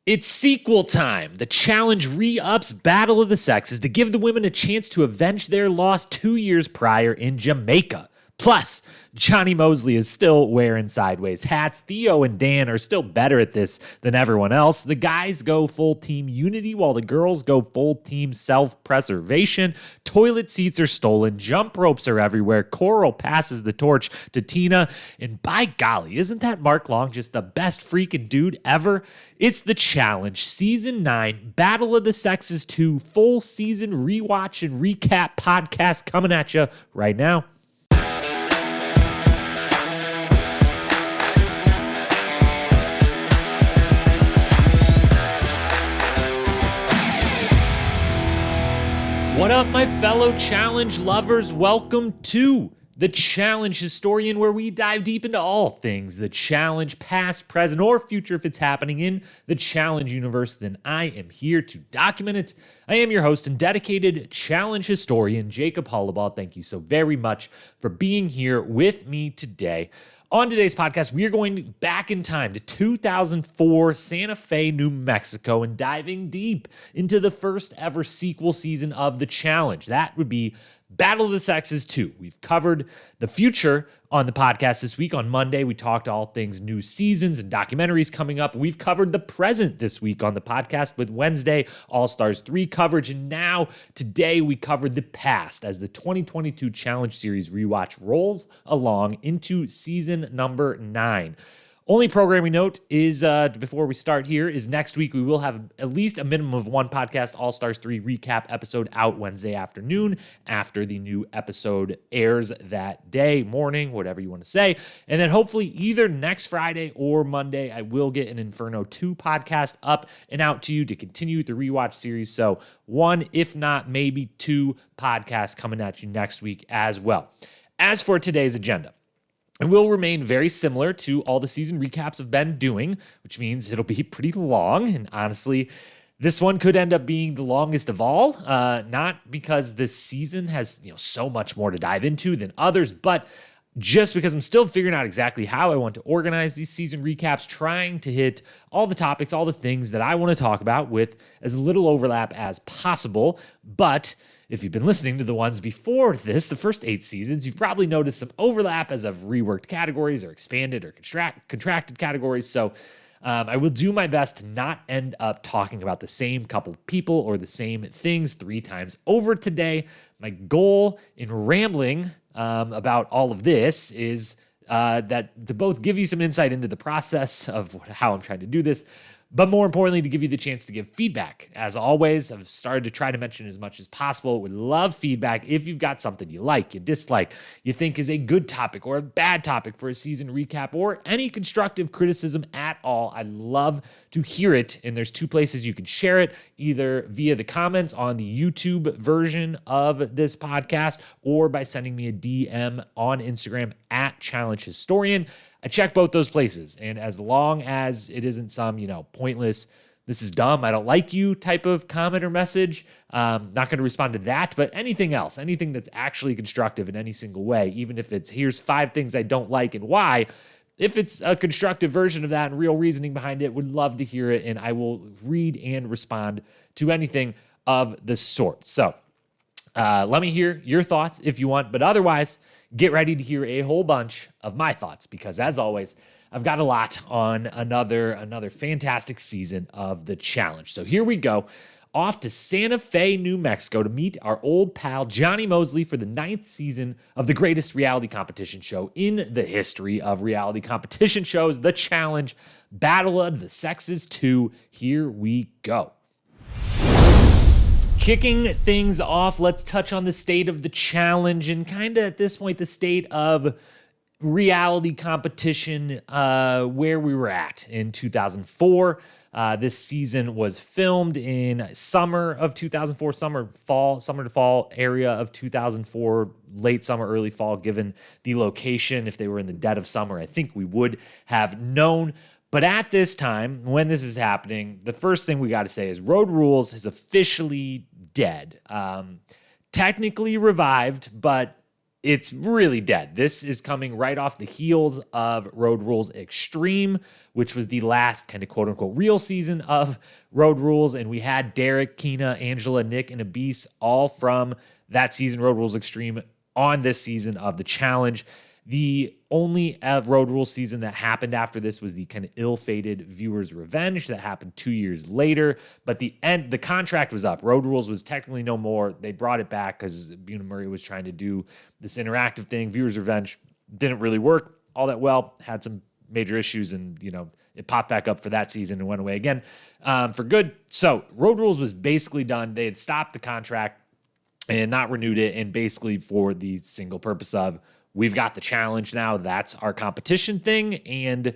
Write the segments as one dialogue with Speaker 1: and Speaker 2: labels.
Speaker 1: It's sequel time. The challenge re-ups Battle of the Sexes to give the women a chance to avenge their loss 2 years prior in Jamaica. Plus, Johnny Mosley is still wearing sideways hats. Theo and Dan are still better at this than everyone else. The guys go full team unity while the girls go full team self-preservation. Toilet seats are stolen. Jump ropes are everywhere. Coral passes the torch to Tina. And by golly, isn't that Mark Long just the best freaking dude ever? It's The Challenge, Season 9, Battle of the Sexes 2, full season rewatch and recap podcast coming at you right now. What up, my fellow challenge lovers? Welcome to The Challenge Historian, where we dive deep into all things the challenge, past, present, or future. If it's happening in the challenge universe, then I am here to document it. I am your host and dedicated challenge historian, Jacob Hollabaugh. Thank you so very much for being here with me today. On today's podcast, we are going back in time to 2004 Santa Fe, New Mexico, and diving deep into the first ever sequel season of The Challenge. That would be Battle of the Sexes 2. We've covered the future on the podcast this week. On Monday, we talked all things new seasons and documentaries coming up. We've covered the present this week on the podcast with Wednesday All-Stars 3 coverage. And now, today, we covered the past as the 2022 Challenge Series Rewatch rolls along into season number 9. Only programming note is, before we start here, is next week we will have at least a minimum of one podcast All-Stars 3 recap episode out Wednesday afternoon after the new episode airs that day, morning, whatever you want to say. And then hopefully either next Friday or Monday, I will get an Inferno 2 podcast up and out to you to continue the rewatch series. So one, if not maybe two podcasts coming at you next week as well. As for today's agenda, it will remain very similar to all the season recaps I've been doing, which means it'll be pretty long. And honestly, this one could end up being the longest of all, not because this season has so much more to dive into than others, but just because I'm still figuring out exactly how I want to organize these season recaps, trying to hit all the topics, all the things that I want to talk about with as little overlap as possible. But if you've been listening to the ones before this, the first 8 seasons, you've probably noticed some overlap as I've reworked categories or expanded or contracted categories. So I will do my best to not end up talking about the same couple of people or the same things 3 times over today. My goal in rambling about all of this is that to both give you some insight into the process of how I'm trying to do this, but more importantly, to give you the chance to give feedback. As always, I've started to try to mention as much as possible. Would love feedback if you've got something you like, you dislike, you think is a good topic or a bad topic for a season recap, or any constructive criticism at all. I'd love to hear it. And there's 2 places you can share it, either via the comments on the YouTube version of this podcast or by sending me a DM on Instagram at Challenge Historian. I check both those places, and as long as it isn't some, pointless, this is dumb, I don't like you type of comment or message, not going to respond to that, but anything else, anything that's actually constructive in any single way, even if it's here's 5 things I don't like and why, if it's a constructive version of that and real reasoning behind it, would love to hear it, and I will read and respond to anything of the sort. So let me hear your thoughts if you want, but otherwise, get ready to hear a whole bunch of my thoughts because, as always, I've got a lot on another fantastic season of The Challenge. So here we go, off to Santa Fe, New Mexico to meet our old pal Johnny Mosley for the 9th season of the greatest reality competition show in the history of reality competition shows, The Challenge, Battle of the Sexes 2. Here we go. Kicking things off, let's touch on the state of the challenge and kind of at this point, the state of reality competition, where we were at in 2004. This season was filmed in summer of 2004, summer to fall area of 2004, late summer, early fall, given the location. If they were in the dead of summer, I think we would have known. But at this time, when this is happening, the first thing we got to say is Road Rules is officially dead. Technically revived, but it's really dead. This is coming right off the heels of Road Rules Extreme, which was the last kind of quote unquote real season of Road Rules. And we had Derek, Keena, Angela, Nick, and Abis all from that season, Road Rules Extreme, on this season of the Challenge. The only Road Rules season that happened after this was the kind of ill-fated Viewer's Revenge that happened 2 years later. But the contract was up. Road Rules was technically no more. They brought it back because Buna Murray was trying to do this interactive thing. Viewer's Revenge didn't really work all that well. Had some major issues, and it popped back up for that season and went away again for good. So Road Rules was basically done. They had stopped the contract and not renewed it, and basically for the single purpose of, we've got the Challenge now. That's our competition thing. And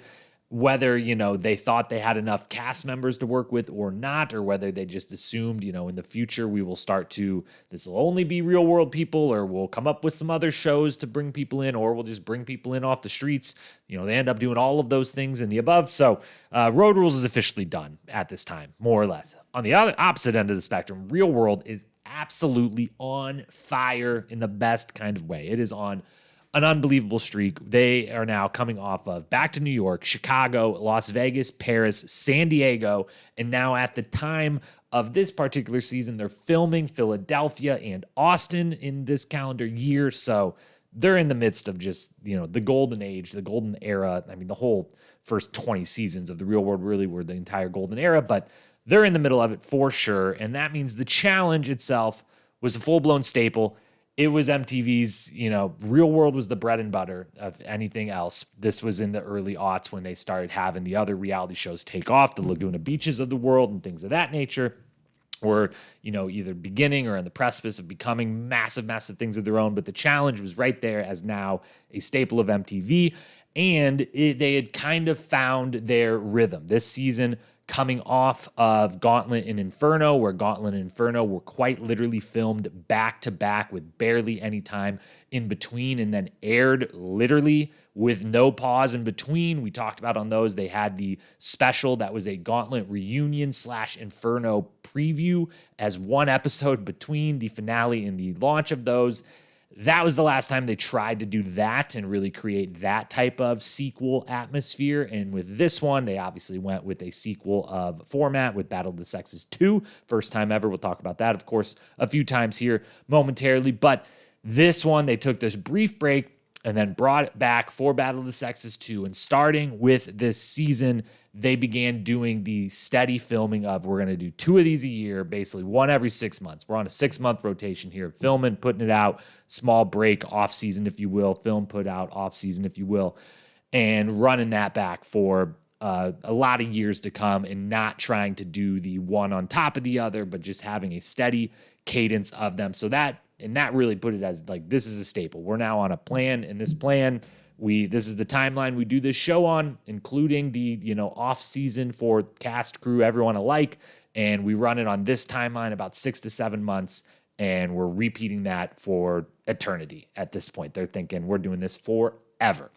Speaker 1: whether, they thought they had enough cast members to work with or not, or whether they just assumed, in the future we will this will only be real world people, or we'll come up with some other shows to bring people in, or we'll just bring people in off the streets. They end up doing all of those things and the above. So Road Rules is officially done at this time, more or less. On the other opposite end of the spectrum, Real World is absolutely on fire in the best kind of way. It is on an unbelievable streak. They are now coming off of back to New York, Chicago, Las Vegas, Paris, San Diego, and now at the time of this particular season, they're filming Philadelphia and Austin in this calendar year. So they're in the midst of just, the golden age, the golden era. I mean, the whole first 20 seasons of The Real World really were the entire golden era, but they're in the middle of it for sure. And that means the Challenge itself was a full-blown staple. It was MTV's, Real World was the bread and butter of anything else. This was in the early aughts when they started having the other reality shows take off, the Laguna Beaches of the world and things of that nature, were, either beginning or on the precipice of becoming massive, massive things of their own. But the Challenge was right there as now a staple of MTV. And they had kind of found their rhythm. This season, coming off of Gauntlet and Inferno, where Gauntlet and Inferno were quite literally filmed back to back with barely any time in between, and then aired literally with no pause in between. We talked about on those. They had the special that was a Gauntlet reunion / Inferno preview as one episode between the finale and the launch of those. That was the last time they tried to do that and really create that type of sequel atmosphere. And with this one, they obviously went with a sequel of format with Battle of the Sexes 2. First time ever. We'll talk about that, of course, a few times here momentarily. But this one, they took this brief break and then brought it back for Battle of the Sexes 2. And starting with this season, they began doing the steady filming of, we're going to do 2 of these a year, basically one every 6 months. We're on a 6-month rotation here, filming, putting it out, small break, off season, if you will, film, put out, off season, if you will, and running that back for a lot of years to come, and not trying to do the one on top of the other, but just having a steady cadence of them. So that really put it as like, this is a staple. We're now on a plan, and this plan, this is the timeline we do this show on, including the, off season for cast, crew, everyone alike. And we run it on this timeline about 6 to 7 months. And we're repeating that for eternity at this point. They're thinking we're doing this forever.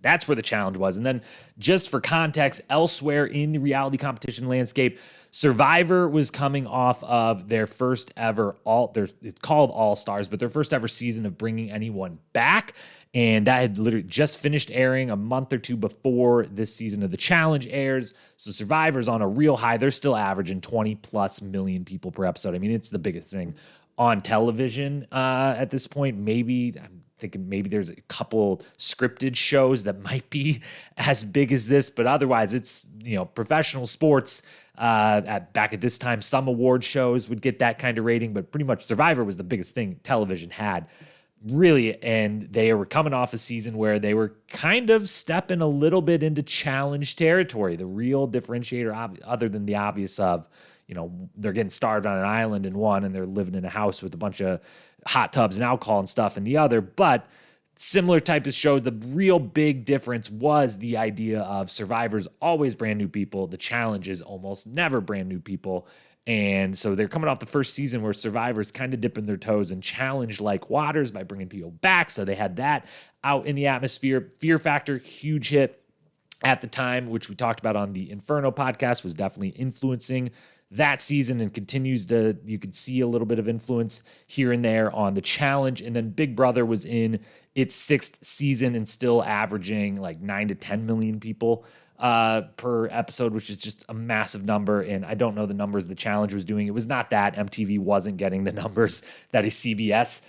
Speaker 1: That's where the Challenge was. And then just for context, elsewhere in the reality competition landscape, Survivor was coming off of their first ever it's called All Stars, but their first ever season of bringing anyone back. And that had literally just finished airing a month or two before this season of the Challenge airs. So Survivor's on a real high. They're still averaging 20 plus million people per episode. I mean, it's the biggest thing on television at this point. I'm thinking maybe there's a couple scripted shows that might be as big as this, but otherwise it's, professional sports. Back at this time, some award shows would get that kind of rating, but pretty much Survivor was the biggest thing television had. Really, and they were coming off a season where they were kind of stepping a little bit into Challenge territory. The real differentiator, other than the obvious of, they're getting starved on an island in one, and they're living in a house with a bunch of hot tubs and alcohol and stuff in the other. But similar type of show, the real big difference was the idea of Survivor's always brand new people. The Challenge is almost never brand new people. And so they're coming off the first season where Survivor's kind of dipping their toes in Challenge-like waters by bringing people back. So they had that out in the atmosphere. Fear Factor, huge hit at the time, which we talked about on the Inferno podcast, was definitely influencing that season and continues to, you could see a little bit of influence here and there on the Challenge. And then Big Brother was in its 6th season and still averaging like 9 to 10 million people per episode, which is just a massive number. And I don't know the numbers the Challenge was doing. It was not that. MTV wasn't getting the numbers that a CBS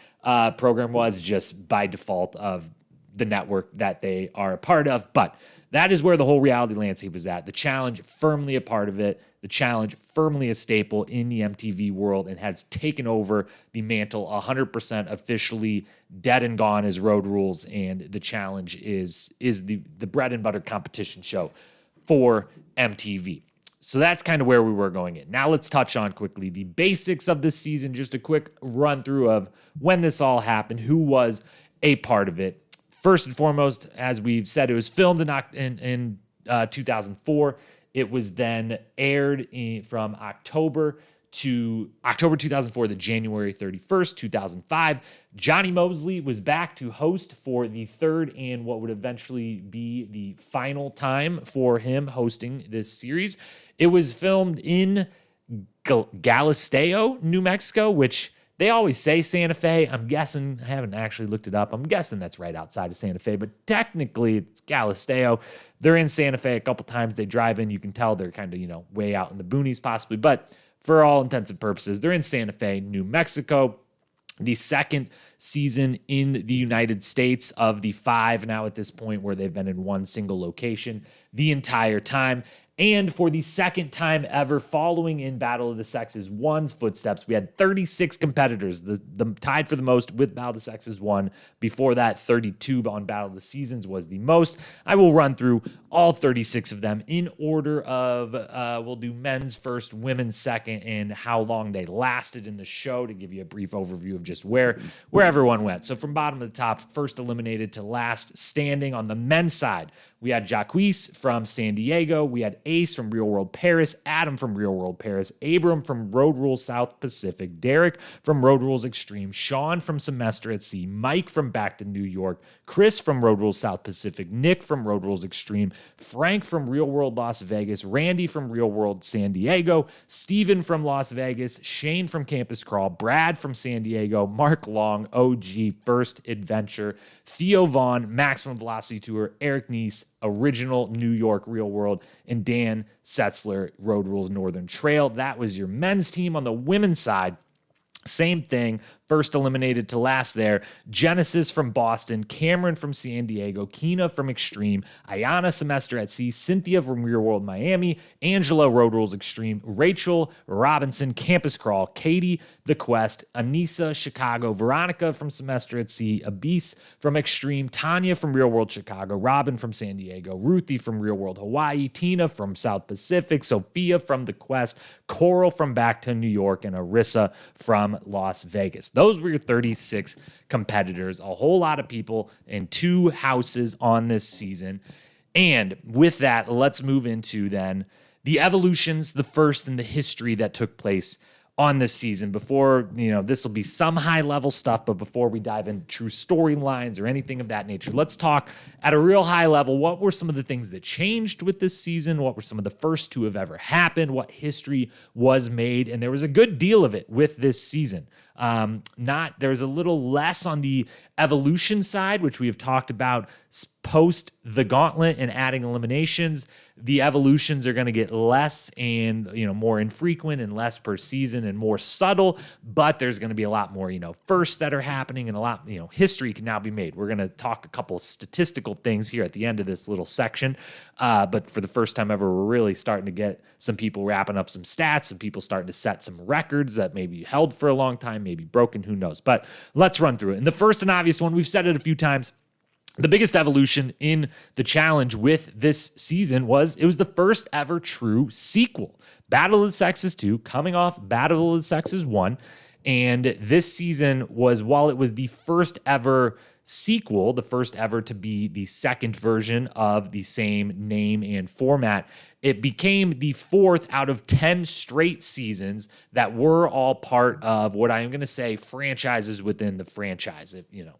Speaker 1: program was, just by default of the network that they are a part of. But that is where the whole reality landscape is at. The Challenge, firmly a part of it. The Challenge, firmly a staple in the MTV world, and has taken over the mantle 100%, officially dead and gone as Road Rules. And the Challenge is the bread and butter competition show for MTV. So that's kind of where we were going in. Now let's touch on quickly the basics of this season. Just a quick run through of when this all happened, who was a part of it. First and foremost, as we've said, it was filmed in 2004. It was then aired from October 2004 to January 31st, 2005. Johnny Mosley was back to host for the third and what would eventually be the final time for him hosting this series. It was filmed in Galisteo, New Mexico, which they always say Santa Fe. I'm guessing, I haven't actually looked it up. I'm guessing that's right outside of Santa Fe, but technically it's Galisteo. They're in Santa Fe a couple times. They drive in. You can tell they're kind of, way out in the boonies possibly, but for all intents and purposes, they're in Santa Fe, New Mexico. The second season in the United States of the 5 now at this point, where they've been in one single location the entire time. And for the second time ever, following in Battle of the Sexes 1's footsteps, we had 36 competitors, the tied for the most with Battle of the Sexes 1. Before that, 32 on Battle of the Seasons was the most. I will run through all 36 of them in order of, we'll do men's first, women's second, and how long they lasted in the show to give you a brief overview of just where everyone went. So from bottom to the top, first eliminated to last standing on the men's side, we had Jacquees from San Diego. We had Ace from Real World Paris, Adam from Real World Paris, Abram from Road Rules South Pacific, Derek from Road Rules Extreme, Sean from Semester at Sea, Mike from Back to New York, Chris from Road Rules South Pacific, Nick from Road Rules Extreme, Frank from Real World Las Vegas, Randy from Real World San Diego, Steven from Las Vegas, Shane from Campus Crawl, Brad from San Diego, Mark Long, OG First Adventure, Theo Vaughn, Maximum Velocity Tour, Eric Neese, Original New York Real World, and Dan Setzler, Road Rules Northern Trail. That was your men's team. On the women's side, same thing. First eliminated to last there. Genesis from Boston, Cameron from San Diego, Keena from Extreme, Ayana Semester at Sea, Cynthia from Real World Miami, Angela Road Rules Extreme, Rachel Robinson, Campus Crawl, Katie The Quest, Anissa Chicago, Veronica from Semester at Sea, Abis from Extreme, Tanya from Real World Chicago, Robin from San Diego, Ruthie from Real World Hawaii, Tina from South Pacific, Sophia from The Quest, Coral from Back to New York, and Arissa from Las Vegas. Those were your 36 competitors, a whole lot of people in 2 houses on this season. And with that, let's move into then the evolutions, the first in the history that took place on this season. Before, this will be some high-level stuff, but before we dive into true storylines or anything of that nature, let's talk at a real high level. What were some of the things that changed with this season? What were some of the first to have ever happened? What history was made? And there was a good deal of it with this season. There's a little less on the evolution side, which we have talked about post the gauntlet and adding eliminations. The evolutions are going to get less and, more infrequent and less per season and more subtle, but there's going to be a lot more, firsts that are happening, and a lot, history can now be made. We're going to talk a couple of statistical things here at the end of this little section. But for the first time ever, we're really starting to get some people wrapping up some stats, some people starting to set some records that may be held for a long time, maybe broken, who knows. But let's run through it. And the first and obvious one, we've said it a few times, the biggest evolution in the challenge with this season was it was the first ever true sequel. Battle of the Sexes 2, coming off Battle of the Sexes 1. And this season was, while it was the first ever sequel, the first ever to be the second version of the same name and format, it became the 4th out of 10 straight seasons that were all part of what I am going to say franchises within the franchise.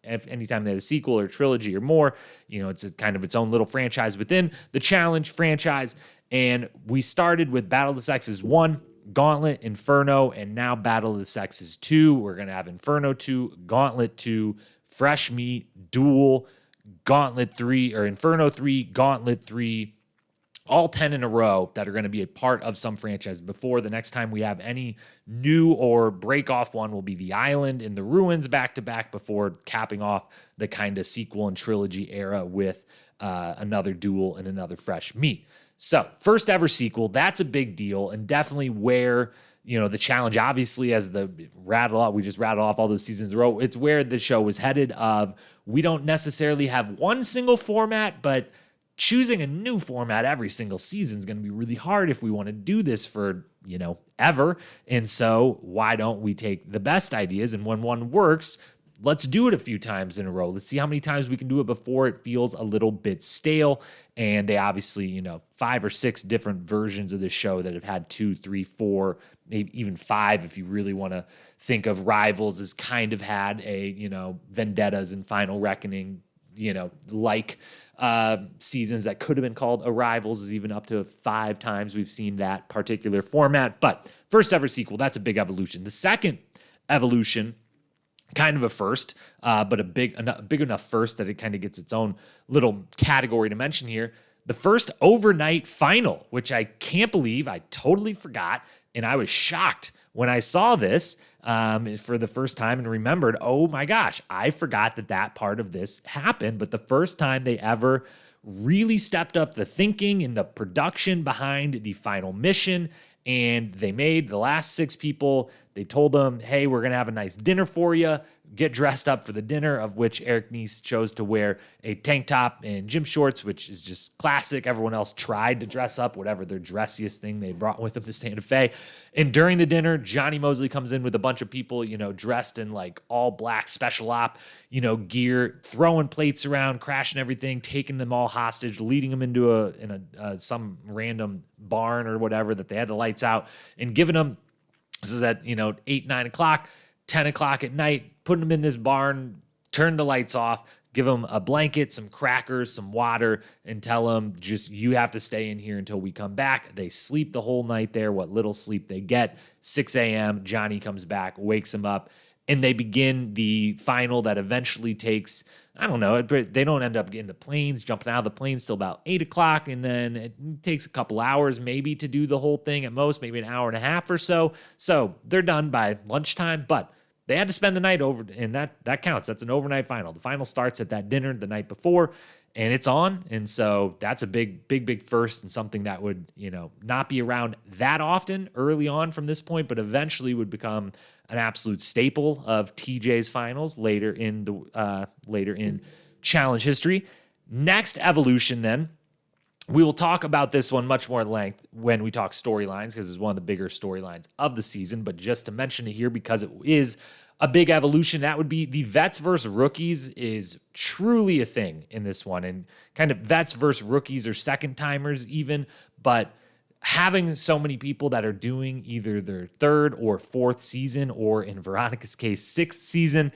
Speaker 1: If anytime they had a sequel or trilogy or more, it's kind of its own little franchise within the Challenge franchise. And we started with Battle of the Sexes 1. Gauntlet, Inferno, and now Battle of the Sexes 2. We're going to have Inferno 2, Gauntlet 2, Fresh Meat, Duel, Gauntlet 3, or Inferno 3, Gauntlet 3, all 10 in a row that are going to be a part of some franchise. Before the next time we have any new or break off one will be The Island and The Ruins back to back before capping off the kind of sequel and trilogy era with another Duel and another Fresh Meat. So first ever sequel, that's a big deal, and definitely where, the challenge, obviously, as we just rattle off all those seasons in a row, it's where the show was headed of, we don't necessarily have one single format, but choosing a new format every single season is going to be really hard if we want to do this for, ever. And so why don't we take the best ideas, and when one works, let's do it a few times in a row. Let's see how many times we can do it before it feels a little bit stale. And they obviously, 5 or 6 different versions of the show that have had 2, 3, 4, maybe even 5, if you really want to think of Rivals as kind of had a, Vendettas and Final Reckoning, seasons that could have been called Arrivals, is even up to 5 times we've seen that particular format. But first ever sequel, that's a big evolution. The second evolution, kind of a first, but a big enough first that it kind of gets its own little category to mention here. The first overnight final, which I can't believe I totally forgot, and I was shocked when I saw this for the first time and remembered, oh my gosh, I forgot that part of this happened. But the first time they ever really stepped up the thinking and the production behind the final mission, and they made the last 6 people, they told them, hey, we're going to have a nice dinner for you. Get dressed up for the dinner, of which Eric Nies chose to wear a tank top and gym shorts, which is just classic. Everyone else tried to dress up, whatever their dressiest thing they brought with them to Santa Fe. And during the dinner, Johnny Mosley comes in with a bunch of people, dressed in like all black special op, gear, throwing plates around, crashing everything, taking them all hostage, leading them into some random barn or whatever that they had the lights out, and giving them, this is at, 8, 9 o'clock, 10 o'clock at night, putting them in this barn, turn the lights off, give them a blanket, some crackers, some water, and tell them, you have to stay in here until we come back. They sleep the whole night there, what little sleep they get. 6 a.m., Johnny comes back, wakes them up, and they begin the final that eventually takes, I don't know, they don't end up getting the planes, jumping out of the planes till about 8 o'clock, and then it takes a couple hours maybe to do the whole thing at most, maybe an hour and a half or so. So they're done by lunchtime, but they had to spend the night over, and that counts. That's an overnight final. The final starts at that dinner the night before, and it's on. And so that's a big first, and something that would, not be around that often early on from this point, but eventually would become an absolute staple of TJ's finals later in Challenge history. Next evolution, then. We will talk about this one much more at length when we talk storylines, because it's one of the bigger storylines of the season. But just to mention it here, because it is a big evolution, that would be the vets versus rookies is truly a thing in this one. And kind of vets versus rookies or second timers even, but having so many people that are doing either their 3rd or 4th season, or in Veronica's case, 6th season,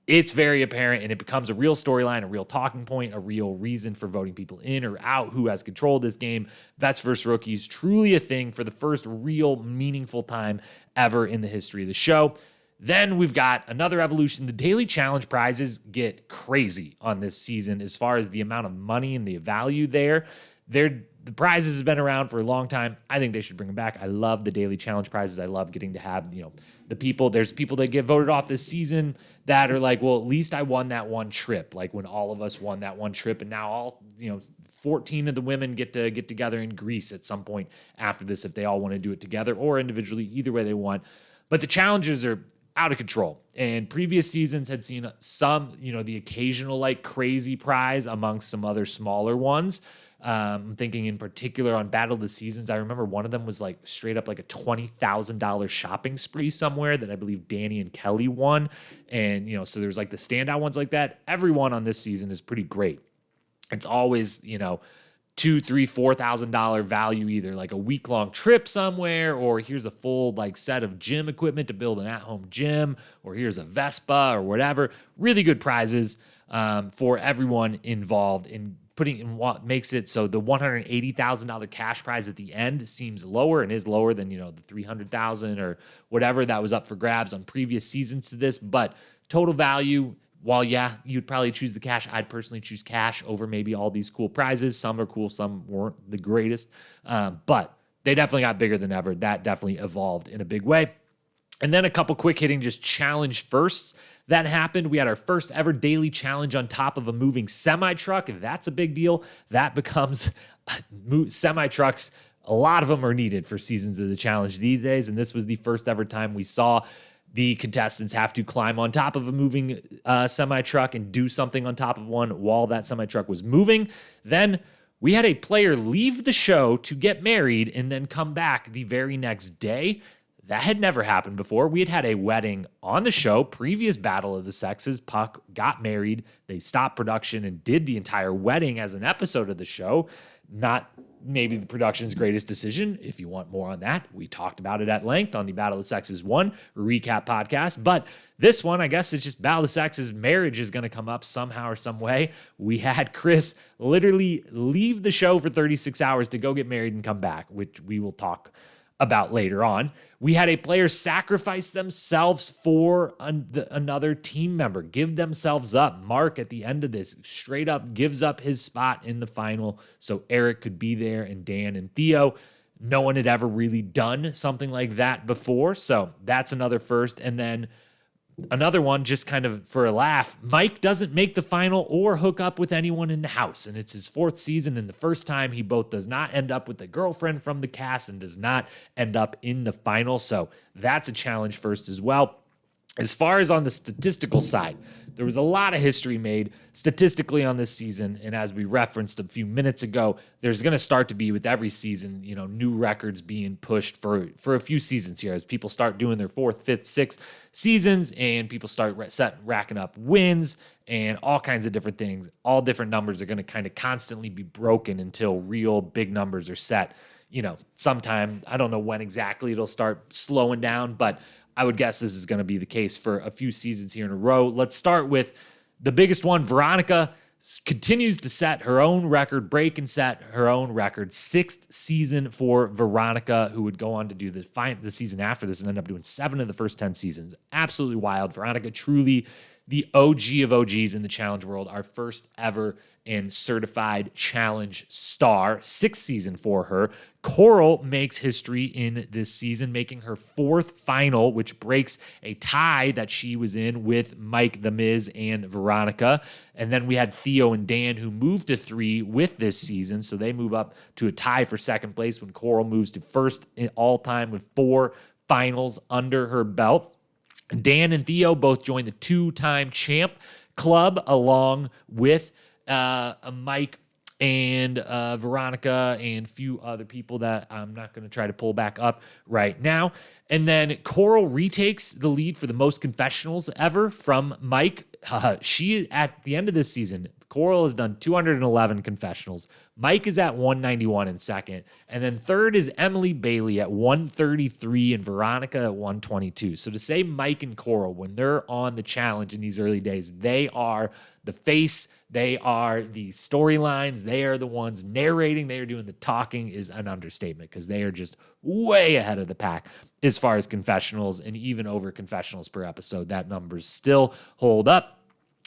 Speaker 1: it's very apparent, and it becomes a real storyline, a real talking point, a real reason for voting people in or out, who has control of this game. Vets versus rookies, truly a thing for the first real meaningful time ever in the history of the show. Then we've got another evolution. The daily challenge prizes get crazy on this season as far as the amount of money and the value there. The prizes have been around for a long time. I think they should bring them back. I love the daily challenge prizes. I love getting to have, the people. There's people that get voted off this season that are like, well, at least I won that one trip. Like when all of us won that one trip, and now all, 14 of the women get together in Greece at some point after this, if they all want to do it together or individually, either way they want. But the challenges are out of control. And previous seasons had seen some, the occasional like crazy prize amongst some other smaller ones. I'm thinking in particular on Battle of the Seasons. I remember one of them was like straight up like a $20,000 shopping spree somewhere that I believe Danny and Kelly won. And, so there's like the standout ones like that. Everyone on this season is pretty great. It's always, $2,000, $3,000, $4,000 value, either like a week-long trip somewhere, or here's a full like set of gym equipment to build an at-home gym, or here's a Vespa or whatever. Really good prizes for everyone involved in putting in what makes it so the $180,000 cash prize at the end seems lower and is lower than, the $300,000 or whatever that was up for grabs on previous seasons to this. But total value, while you'd probably choose the cash, I'd personally choose cash over maybe all these cool prizes. Some are cool, some weren't the greatest, but they definitely got bigger than ever. That definitely evolved in a big way. And then a couple quick hitting just challenge firsts that happened. We had our first ever daily challenge on top of a moving semi-truck. That's a big deal. That becomes semi-trucks. A lot of them are needed for seasons of the challenge these days. And this was the first ever time we saw the contestants have to climb on top of a moving semi-truck and do something on top of one while that semi-truck was moving. Then we had a player leave the show to get married and then come back the very next day. That had never happened before. We had a wedding on the show, previous Battle of the Sexes. Puck got married. They stopped production and did the entire wedding as an episode of the show. Not maybe the production's greatest decision. If you want more on that, we talked about it at length on the Battle of the Sexes 1 recap podcast. But this one, I guess it's just Battle of the Sexes. Marriage is going to come up somehow or some way. We had Chris literally leave the show for 36 hours to go get married and come back, which we will talk about later on. We had a player sacrifice themselves for another team member, give themselves up. Mark at the end of this straight up gives up his spot in the final so Eric could be there, and Dan and Theo. No one had ever really done something like that before, so that's another first. And then another one, just kind of for a laugh, Mike doesn't make the final or hook up with anyone in the house. And it's his fourth season, and the first time he both does not end up with a girlfriend from the cast and does not end up in the final. So that's a challenge first as well. As far as on the statistical side, there was a lot of history made statistically on this season. And as we referenced a few minutes ago, there's going to start to be with every season, new records being pushed for a few seasons here as people start doing their fourth, fifth, sixth seasons and people start racking up wins and all kinds of different things. All different numbers are going to kind of constantly be broken until real big numbers are set. Sometime, I don't know when exactly it'll start slowing down, but I would guess this is going to be the case for a few seasons here in a row. Let's start with the biggest one. Veronica continues to set her own record, break and set her own record. Sixth season for Veronica, who would go on to do the season after this and end up doing 7 of the first 10 seasons. Absolutely wild. Veronica, truly the OG of OGs in the challenge world, our first ever and certified challenge star. 6th season for her. Coral makes history in this season, making her 4th final, which breaks a tie that she was in with Mike, The Miz, and Veronica. And then we had Theo and Dan, who moved to 3 with this season, so they move up to a tie for 2nd place when Coral moves to 1st in all time with 4 finals under her belt. Dan and Theo both joined the 2-time champ club along with Mike and Veronica and a few other people that I'm not going to try to pull back up right now. And then Coral retakes the lead for the most confessionals ever from Mike. She, at the end of this season, Coral has done 211 confessionals. Mike is at 191 in second. And then third is Emily Bailey at 133 and Veronica at 122. So to say Mike and Coral, when they're on the challenge in these early days, they are the face, they are the storylines, they are the ones narrating, they are doing the talking is an understatement because they are just way ahead of the pack as far as confessionals and even over confessionals per episode. That numbers still hold up.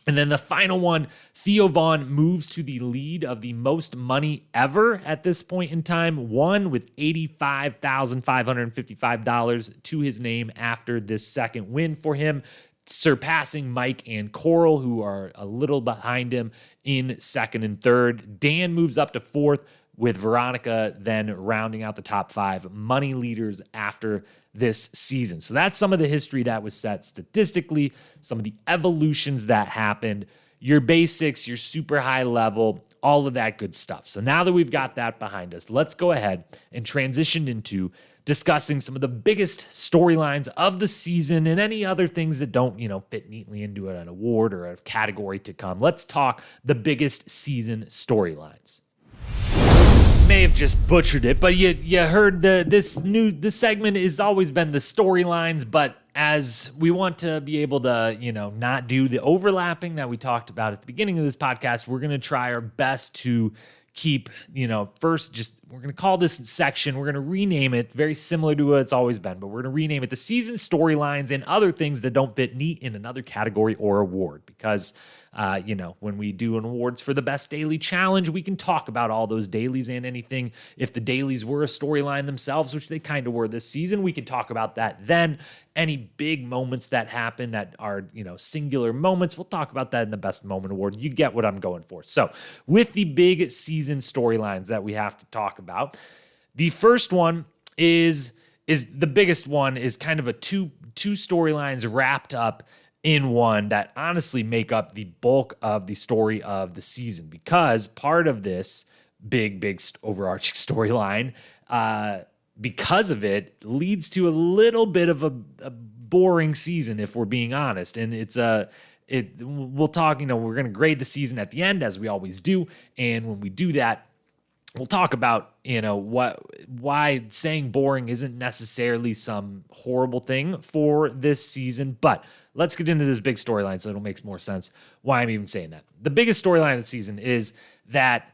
Speaker 1: And then the final one, Theo Vaughn moves to the lead of the most money ever at this point in time, won with $85,555 to his name after this second win for him, surpassing Mike and Coral, who are a little behind him in second and third. Dan moves up to 4th, with Veronica then rounding out the top 5 money leaders after this season. So that's some of the history that was set statistically, some of the evolutions that happened, your basics, your super high level, all of that good stuff. So now that we've got that behind us, let's go ahead and transition into discussing some of the biggest storylines of the season and any other things that don't, fit neatly into an award or a category to come. Let's talk the biggest season storylines. May have just butchered it, but you heard this segment has always been the storylines, but as we want to be able to, not do the overlapping that we talked about at the beginning of this podcast, we're going to try our best to keep, first we're going to call this section, we're going to rename it very similar to what it's always been, but we're going to rename it the season storylines and other things that don't fit neat in another category or award. Because, when we do an awards for the best daily challenge, we can talk about all those dailies and anything. If the dailies were a storyline themselves, which they kind of were this season, we can talk about that then. Any big moments that happen that are, singular moments, we'll talk about that in the best moment award. You get what I'm going for. So with the big season storylines that we have to talk about, the first one is the biggest one, is kind of a two storylines wrapped up in one that honestly make up the bulk of the story of the season, because part of this big overarching storyline, because of it, leads to a little bit of a boring season, if we're being honest. And we'll talk, we're going to grade the season at the end, as we always do. And when we do that, we'll talk about, why saying boring isn't necessarily some horrible thing for this season. But let's get into this big storyline so it'll make more sense why I'm even saying that. The biggest storyline of the season is that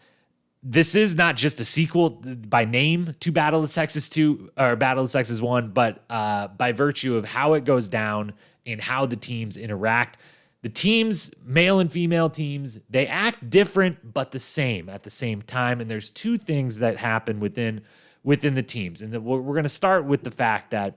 Speaker 1: this is not just a sequel by name to Battle of the Sexes 2 or Battle of the Sexes 1, but by virtue of how it goes down and how the teams interact. The teams, male and female teams, they act different but the same at the same time. And there's two things that happen within the teams. And we're going to start with the fact that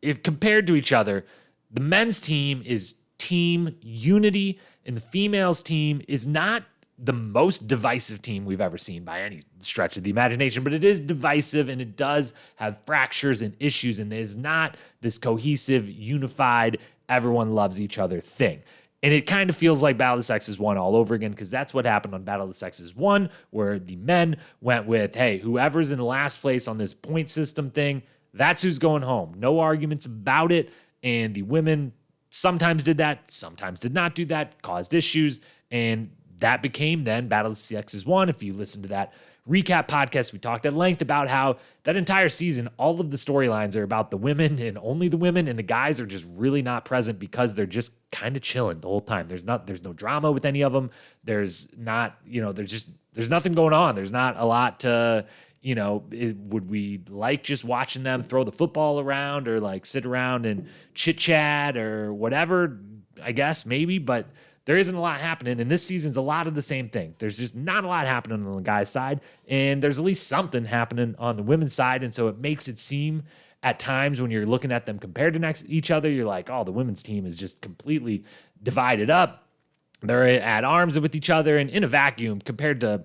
Speaker 1: if compared to each other, the men's team is team unity and the females team is not the most divisive team we've ever seen by any stretch of the imagination, but it is divisive and it does have fractures and issues, and it is not this cohesive, unified, everyone loves each other thing. And it kind of feels like Battle of the Sexes 1 all over again, because that's what happened on Battle of the Sexes 1, where the men went with, hey, whoever's in last place on this point system thing, that's who's going home. No arguments about it. And the women sometimes did that, sometimes did not do that, caused issues. And that became then Battle of the Sexes 1. If you listen to that recap podcast, we talked at length about how that entire season, all of the storylines are about the women and only the women, and the guys are just really not present because they're just kind of chilling the whole time. There's no drama with any of them. There's nothing going on. There's not a lot to, would we like just watching them throw the football around or like sit around and chit chat or whatever? I guess maybe, but there isn't a lot happening, and this season's a lot of the same thing. There's just not a lot happening on the guy's side, and there's at least something happening on the women's side, and so it makes it seem at times when you're looking at them compared to each other, you're like, oh, the women's team is just completely divided up. They're at arms with each other, and in a vacuum compared to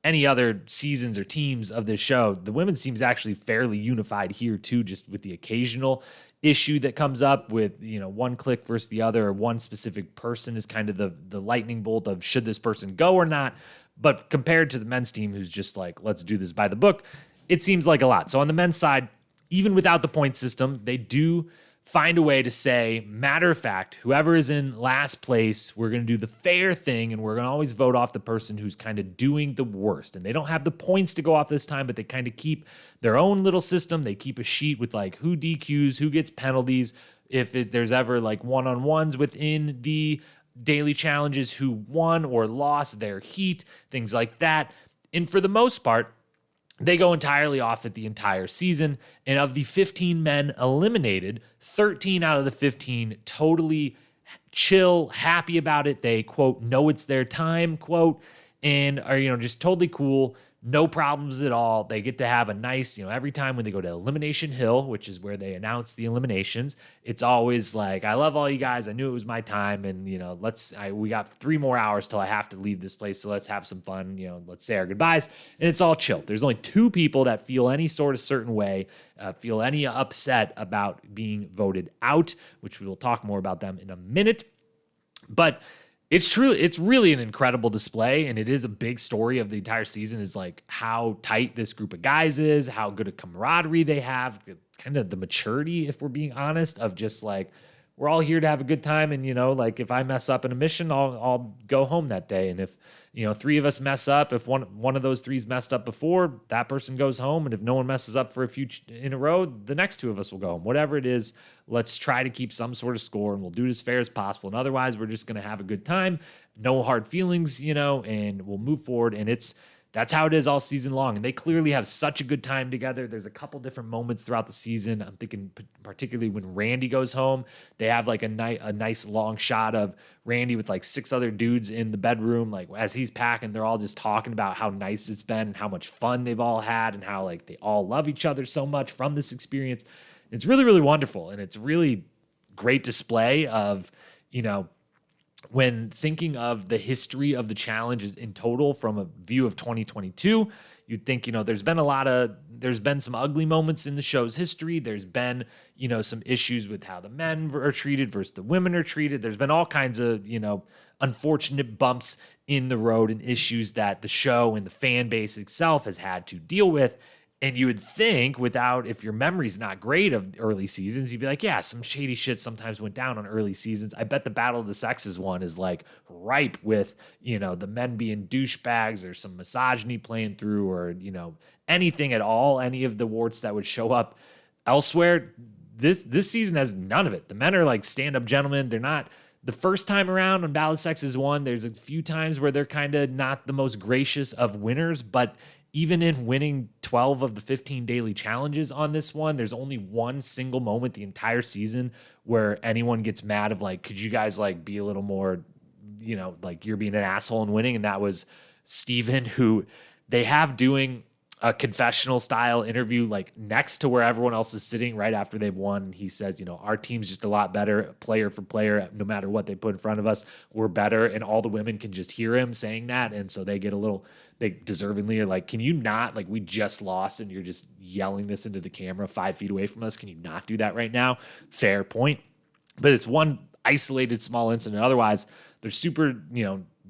Speaker 1: any other seasons or teams of this show, the women's team is actually fairly unified here too, just with the occasional issue that comes up with, one click versus the other, or one specific person is kind of the lightning bolt of should this person go or not. But compared to the men's team, who's just like, let's do this by the book, it seems like a lot. So on the men's side, even without the point system, they do find a way to say, matter of fact, whoever is in last place, we're going to do the fair thing, and we're going to always vote off the person who's kind of doing the worst. And they don't have the points to go off this time, but they kind of keep their own little system. They keep a sheet with like who DQs, who gets penalties, if there's ever like one-on-ones within the daily challenges, who won or lost their heat, things like that. And for the most part, they go entirely off it the entire season. And of the 15 men eliminated, 13 out of the 15 totally chill, happy about it. They, quote, know it's their time, quote, and are, just totally cool. No problems at all. They get to have a nice, every time when they go to Elimination Hill, which is where they announce the eliminations, it's always like, I love all you guys. I knew it was my time. And, we got 3 more hours till I have to leave this place. So let's have some fun. Let's say our goodbyes. And it's all chill. There's only 2 people that feel any sort of certain way, feel any upset about being voted out, which we will talk more about them in a minute. But it's really an incredible display, and it is a big story of the entire season, is like how tight this group of guys is, how good a camaraderie they have, kind of the maturity, if we're being honest, of just like, we're all here to have a good time. And, like if I mess up in a mission, I'll go home that day. And if, three of us mess up, if one of those three's messed up before, that person goes home. And if no one messes up for a few in a row, the next two of us will go home. Whatever it is, let's try to keep some sort of score, and we'll do it as fair as possible. And otherwise, we're just going to have a good time. No hard feelings, and we'll move forward. And that's how it is all season long. And they clearly have such a good time together. There's a couple different moments throughout the season. I'm thinking particularly when Randy goes home, they have like a nice long shot of Randy with like 6 other dudes in the bedroom. Like as he's packing, they're all just talking about how nice it's been and how much fun they've all had and how like they all love each other so much from this experience. It's really, really wonderful. And it's really great display of, when thinking of the history of the challenge in total from a view of 2022, you'd think, there's been some ugly moments in the show's history. There's been, some issues with how the men are treated versus the women are treated. There's been all kinds of, unfortunate bumps in the road and issues that the show and the fan base itself has had to deal with. And you would think if your memory's not great of early seasons, you'd be like, yeah, some shady shit sometimes went down on early seasons. I bet the Battle of the Sexes one is like ripe with, the men being douchebags or some misogyny playing through or, anything at all, any of the warts that would show up elsewhere. This season has none of it. The men are like stand-up gentlemen. They're not the first time around on Battle of the Sexes one. There's a few times where they're kind of not the most gracious of winners, but even in winning 12 of the 15 daily challenges on this one, there's only one single moment the entire season where anyone gets mad of like, could you guys like be a little more, like you're being an asshole and winning? And that was Steven, who they have doing a confessional style interview like next to where everyone else is sitting right after they've won. He says, our team's just a lot better player for player. No matter what they put in front of us, we're better. And all the women can just hear him saying that. And so they deservingly are like, can you not, like, we just lost and you're just yelling this into the camera 5 feet away from us. Can you not do that right now? Fair point. But it's one isolated small incident. Otherwise, they're super,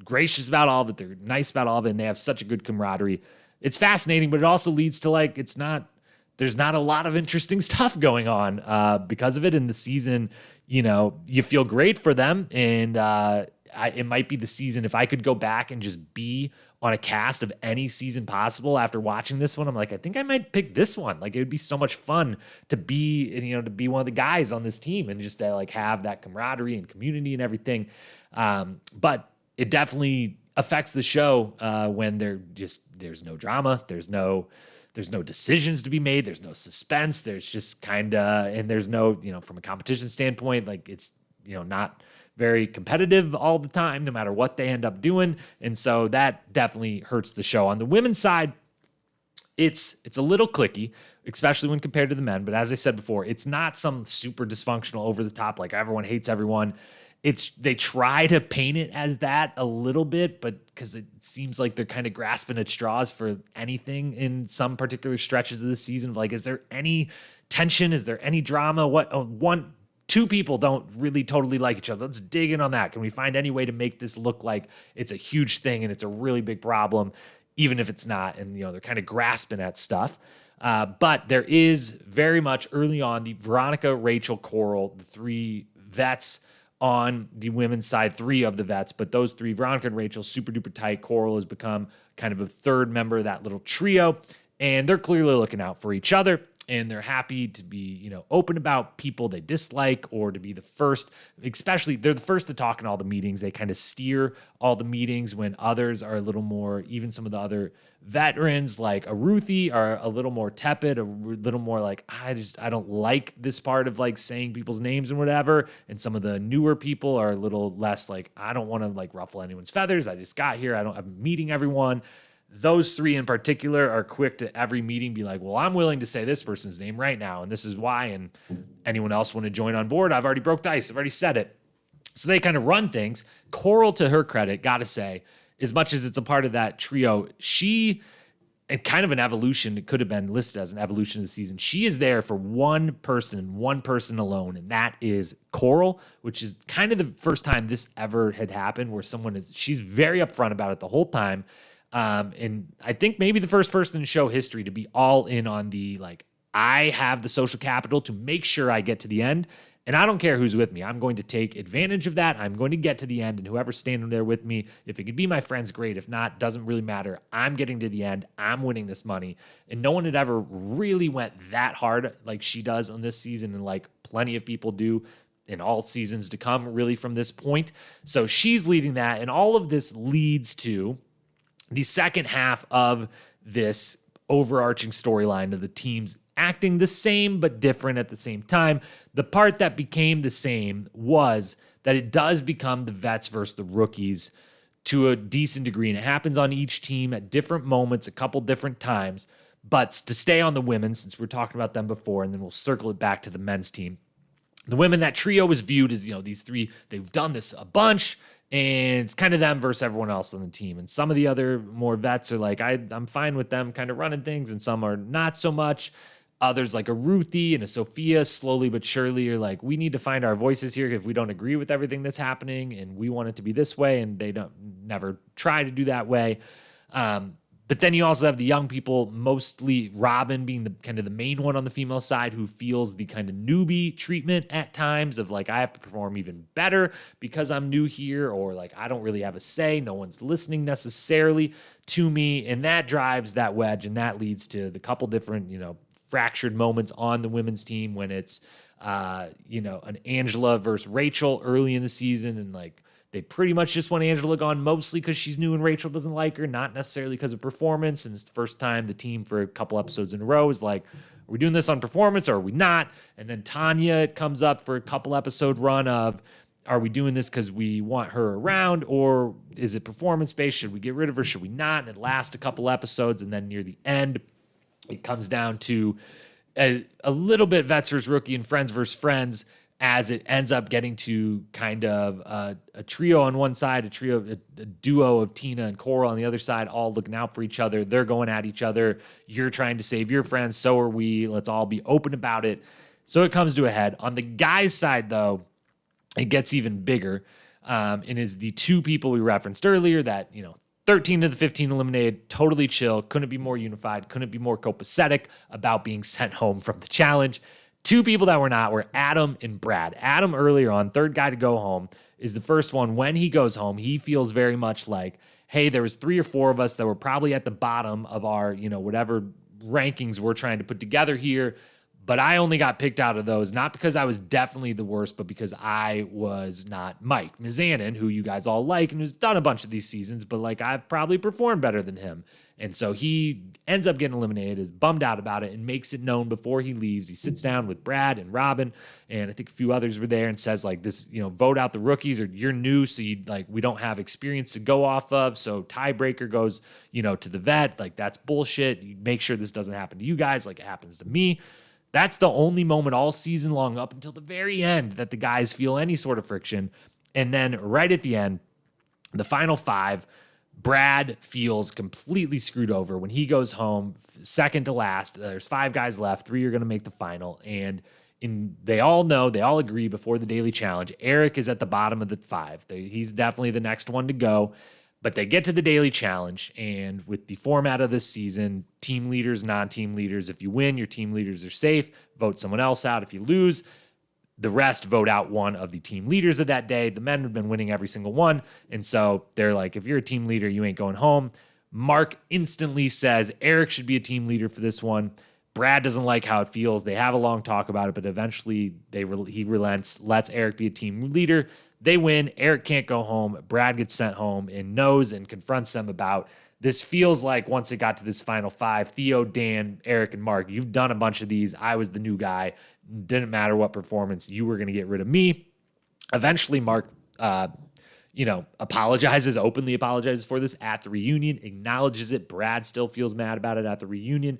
Speaker 1: gracious about all of it. They're nice about all of it. And they have such a good camaraderie. It's fascinating, but it also leads to like, there's not a lot of interesting stuff going on because of it in the season. You feel great for them. And it might be the season. If I could go back and just be on a cast of any season possible after watching this one, I'm like, I think I might pick this one. Like, it would be so much fun to be one of the guys on this team and just to like have that camaraderie and community and everything. But it definitely affects the show when there's no drama, there's no decisions to be made, there's no suspense, there's just and there's no, from a competition standpoint, like it's, not very competitive all the time, no matter what they end up doing. And so that definitely hurts the show. On the women's side, it's a little cliquey, especially when compared to the men. But as I said before, it's not some super dysfunctional, over the top, like everyone hates everyone. They try to paint it as that a little bit, but because it seems like they're kind of grasping at straws for anything in some particular stretches of the season. Like, is there any tension? Is there any drama? Two people don't really totally like each other. Let's dig in on that. Can we find any way to make this look like it's a huge thing and it's a really big problem, even if it's not? And, they're kind of grasping at stuff. But there is very much early on the Veronica, Rachel, Coral, the 3 vets on the women's side, 3 of the vets, but those 3, Veronica and Rachel, super duper tight. Coral has become kind of a third member of that little trio, and they're clearly looking out for each other. And they're happy to be, open about people they dislike, or to be the first, especially they're the first to talk in all the meetings. They kind of steer all the meetings when others are a little more, even some of the other veterans like a Ruthie are a little more tepid, a little more like, I don't like this part of like saying people's names and whatever. And some of the newer people are a little less like, I don't want to like ruffle anyone's feathers. I just got here. I'm meeting everyone. Those 3 in particular are quick to every meeting be like, well, I'm willing to say this person's name right now, and this is why, and anyone else want to join on board? I've already broke the ice. I've already said it. So they kind of run things. Coral, to her credit, got to say, as much as it's a part of that trio, and kind of an evolution, it could have been listed as an evolution of the season, she is there for one person alone, and that is Coral, which is kind of the first time this ever had happened where she's very upfront about it the whole time. And I think maybe the first person in show history to be all in on the, like, I have the social capital to make sure I get to the end, And I don't care who's with me. I'm going to take advantage of that. I'm going to get to the end, and whoever's standing there with me, if it could be my friends, great. If not, doesn't really matter. I'm getting to the end. I'm winning this money. And no one had ever really went that hard like she does on this season, and like plenty of people do in all seasons to come, really, from this point. So she's leading that, and all of this leads to the second half of this overarching storyline of the teams acting the same but different at the same time. The part that became the same was that it does become the vets versus the rookies to a decent degree, and it happens on each team at different moments, a couple different times. But to stay on the women, since we're talking about them before, and then we'll circle it back to the men's team. The women, that trio was viewed as, these three, they've done this a bunch, and it's kind of them versus everyone else on the team. And some of the other more vets are like, I'm fine with them kind of running things, and some are not so much. Others, like a Ruthie and a Sophia, slowly but surely are like, we need to find our voices here if we don't agree with everything that's happening, and we want it to be this way, and they don't never try to do that way. But then you also have the young people, mostly Robin being the kind of the main one on the female side, who feels the kind of newbie treatment at times of like, I have to perform even better because I'm new here, or like, I don't really have a say. No one's listening necessarily to me. And that drives that wedge, and that leads to the couple different, fractured moments on the women's team when it's, an Angela versus Rachel early in the season. And like, they pretty much just want Angela gone, mostly because she's new and Rachel doesn't like her, not necessarily because of performance. And it's the first time the team for a couple episodes in a row is like, are we doing this on performance or are we not? And then Tanya comes up for a couple episode run of, are we doing this because we want her around, or is it performance-based? Should we get rid of her? Should we not? And it lasts a couple episodes, and then near the end, it comes down to a little bit vets versus rookie and friends versus friends, as it ends up getting to kind of a trio on one side, a duo of Tina and Coral on the other side, all looking out for each other. They're going at each other. You're trying to save your friends. So are we. Let's all be open about it. So it comes to a head. On the guys' side, though, it gets even bigger. And is the two people we referenced earlier that, 13 to the 15 eliminated, totally chill, couldn't be more unified, couldn't be more copacetic about being sent home from the challenge. Two people that were not were Adam and Brad. Adam, earlier on, third guy to go home, is the first one. When he goes home, he feels very much like, hey, there was 3 or 4 of us that were probably at the bottom of our, whatever rankings we're trying to put together here. But I only got picked out of those, not because I was definitely the worst, but because I was not Mike Mizanin, who you guys all like and who's done a bunch of these seasons, but like I've probably performed better than him. And so he ends up getting eliminated, is bummed out about it, and makes it known before he leaves. He sits down with Brad and Robin, and I think a few others were there, and says like this, vote out the rookies, or you're new, so we don't have experience to go off of. So tiebreaker goes, to the vet. Like, that's bullshit. You make sure this doesn't happen to you guys like it happens to me. That's the only moment all season long up until the very end that the guys feel any sort of friction. And then right at the end, the final 5, Brad feels completely screwed over when he goes home, second to last. There's 5 guys left. 3 are going to make the final. And they all agree before the daily challenge, Eric is at the bottom of the 5. He's definitely the next one to go. But they get to the daily challenge, and with the format of this season, team leaders, non-team leaders, if you win, your team leaders are safe. Vote someone else out. If you lose, the rest vote out one of the team leaders of that day. The men have been winning every single one, and so they're like, if you're a team leader, you ain't going home. Mark instantly says Eric should be a team leader for this one. Brad doesn't like how it feels. They have a long talk about it, but eventually he relents, lets Eric be a team leader. They win. Eric can't go home. Brad gets sent home and knows and confronts them about this. Feels like once it got to this final 5, Theo, Dan, Eric, and Mark, you've done a bunch of these. I was the new guy. Didn't matter what performance. You were going to get rid of me. Eventually, Mark, openly apologizes for this at the reunion, acknowledges it. Brad still feels mad about it at the reunion.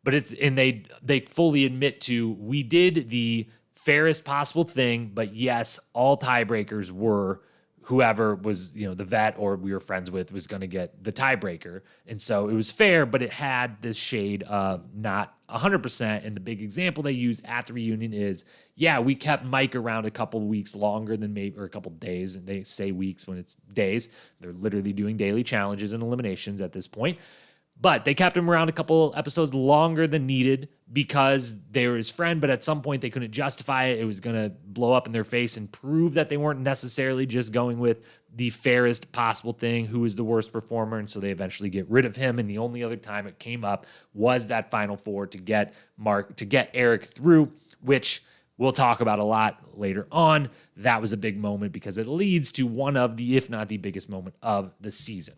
Speaker 1: But they fully admit to, we did the fairest possible thing, but yes, all tiebreakers were whoever was, the vet or we were friends with was going to get the tiebreaker. And so it was fair, but it had this shade of not 100%. And the big example they use at the reunion is, we kept Mike around a couple weeks longer than or a couple days. And they say weeks when it's days. They're literally doing daily challenges and eliminations at this point. But they kept him around a couple episodes longer than needed because they were his friend, but at some point they couldn't justify it. It was going to blow up in their face and prove that they weren't necessarily just going with the fairest possible thing, who is the worst performer, and so they eventually get rid of him. And the only other time it came up was that Final Four to get Eric through, which we'll talk about a lot later on. That was a big moment because it leads to one of the, if not the biggest moment of the season.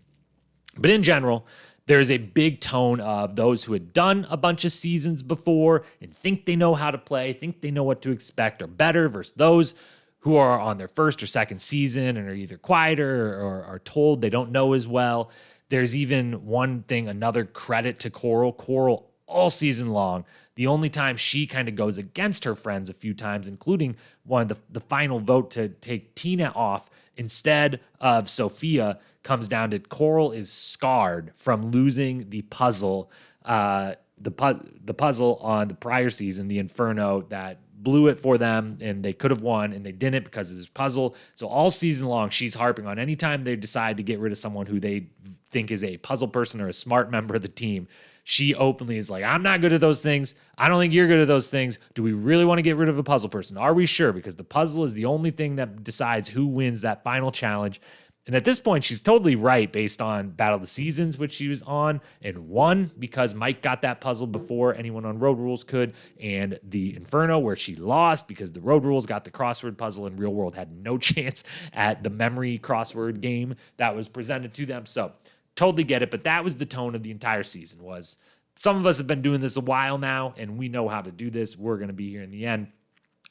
Speaker 1: But in general, there's a big tone of those who had done a bunch of seasons before and think they know how to play, think they know what to expect, are better versus those who are on their first or second season and are either quieter or are told they don't know as well. There's even one thing, another credit to Coral. Coral all season long, the only time she kind of goes against her friends a few times, including one of the final vote to take Tina off instead of Sophia, comes down to Coral is scarred from losing the puzzle, the puzzle on the prior season, the Inferno, that blew it for them, and they could have won, and they didn't because of this puzzle. So all season long, she's harping on anytime they decide to get rid of someone who they think is a puzzle person or a smart member of the team, she openly is like, I'm not good at those things. I don't think you're good at those things. Do we really want to get rid of a puzzle person? Are we sure? Because the puzzle is the only thing that decides who wins that final challenge. And at this point, she's totally right based on Battle of the Seasons, which she was on and won because Mike got that puzzle before anyone on Road Rules could, and the Inferno, where she lost because the Road Rules got the crossword puzzle and Real World had no chance at the memory crossword game that was presented to them. So totally get it, but that was the tone of the entire season. Was some of us have been doing this a while now, and we know how to do this. We're going to be here in the end.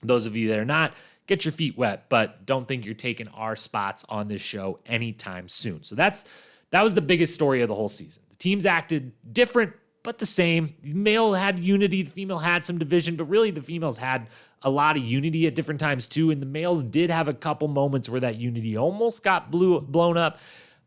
Speaker 1: Those of you that are not, get your feet wet, but don't think you're taking our spots on this show anytime soon. So that was the biggest story of the whole season. The teams acted different, but the same. The male had unity, the female had some division, but really the females had a lot of unity at different times too, and the males did have a couple moments where that unity almost got blown up.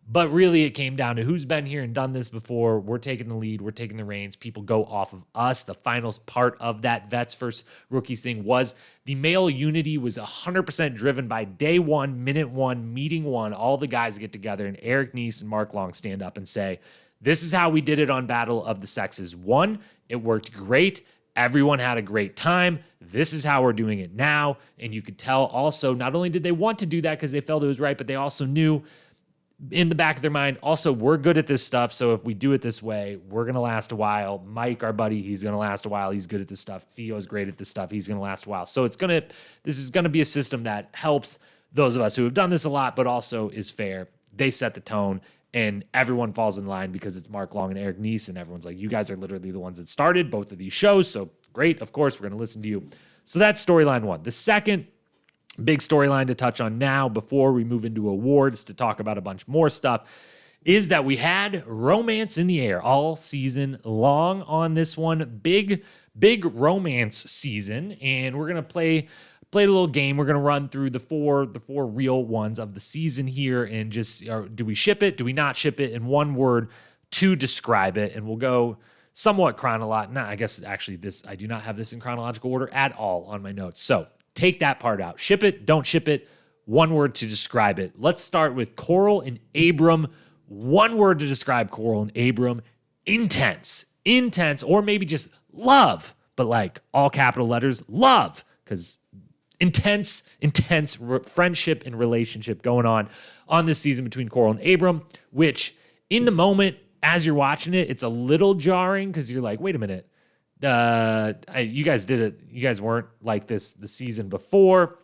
Speaker 1: But really, it came down to who's been here and done this before. We're taking the lead. We're taking the reins. People go off of us. The final part of that vets versus rookies thing was the male unity was 100% driven by day one, minute one, meeting one. All the guys get together, and Eric Neese and Mark Long stand up and say, this is how we did it on Battle of the Sexes 1. It worked great. Everyone had a great time. This is how we're doing it now. And you could tell also, not only did they want to do that because they felt it was right, but they also knew in the back of their mind, also, we're good at this stuff, so if we do it this way, we're going to last a while. Mike, our buddy, he's going to last a while. He's good at this stuff. Theo's great at this stuff. He's going to last a while. So this is going to be a system that helps those of us who have done this a lot, but also is fair. They set the tone, and everyone falls in line because it's Mark Long and Eric Neese, and everyone's like, you guys are literally the ones that started both of these shows, so great. Of course, we're going to listen to you. So that's storyline one. The second big storyline to touch on now before we move into awards to talk about a bunch more stuff is that we had romance in the air all season long on this one. Big romance season, and we're going to play a little game. We're going to run through the four real ones of the season here and just, do we ship it? Do we not ship it? In one word to describe it, and we'll go somewhat chronological. I guess actually I do not have this in chronological order at all on my notes. So take that part out. Ship it, don't ship it. One word to describe it. Let's start with Coral and Abram. One word to describe Coral and Abram. Intense, or maybe just love, but like all capital letters, love, because intense friendship and relationship going on this season between Coral and Abram, which in the moment, as you're watching it, it's a little jarring because you're like, wait a minute. You guys did it. You guys weren't like this the season before.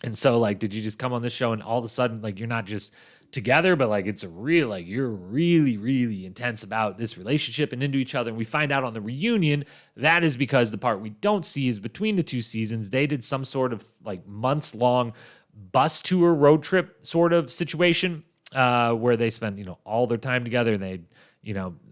Speaker 1: And so like, did you just come on this show and all of a sudden, like, you're not just together, but like, it's a real, like, you're really, really intense about this relationship and into each other. And we find out on the reunion, that is because the part we don't see is between the two seasons, they did some sort of like months long bus tour road trip sort of situation, where they spend, all their time together, and they,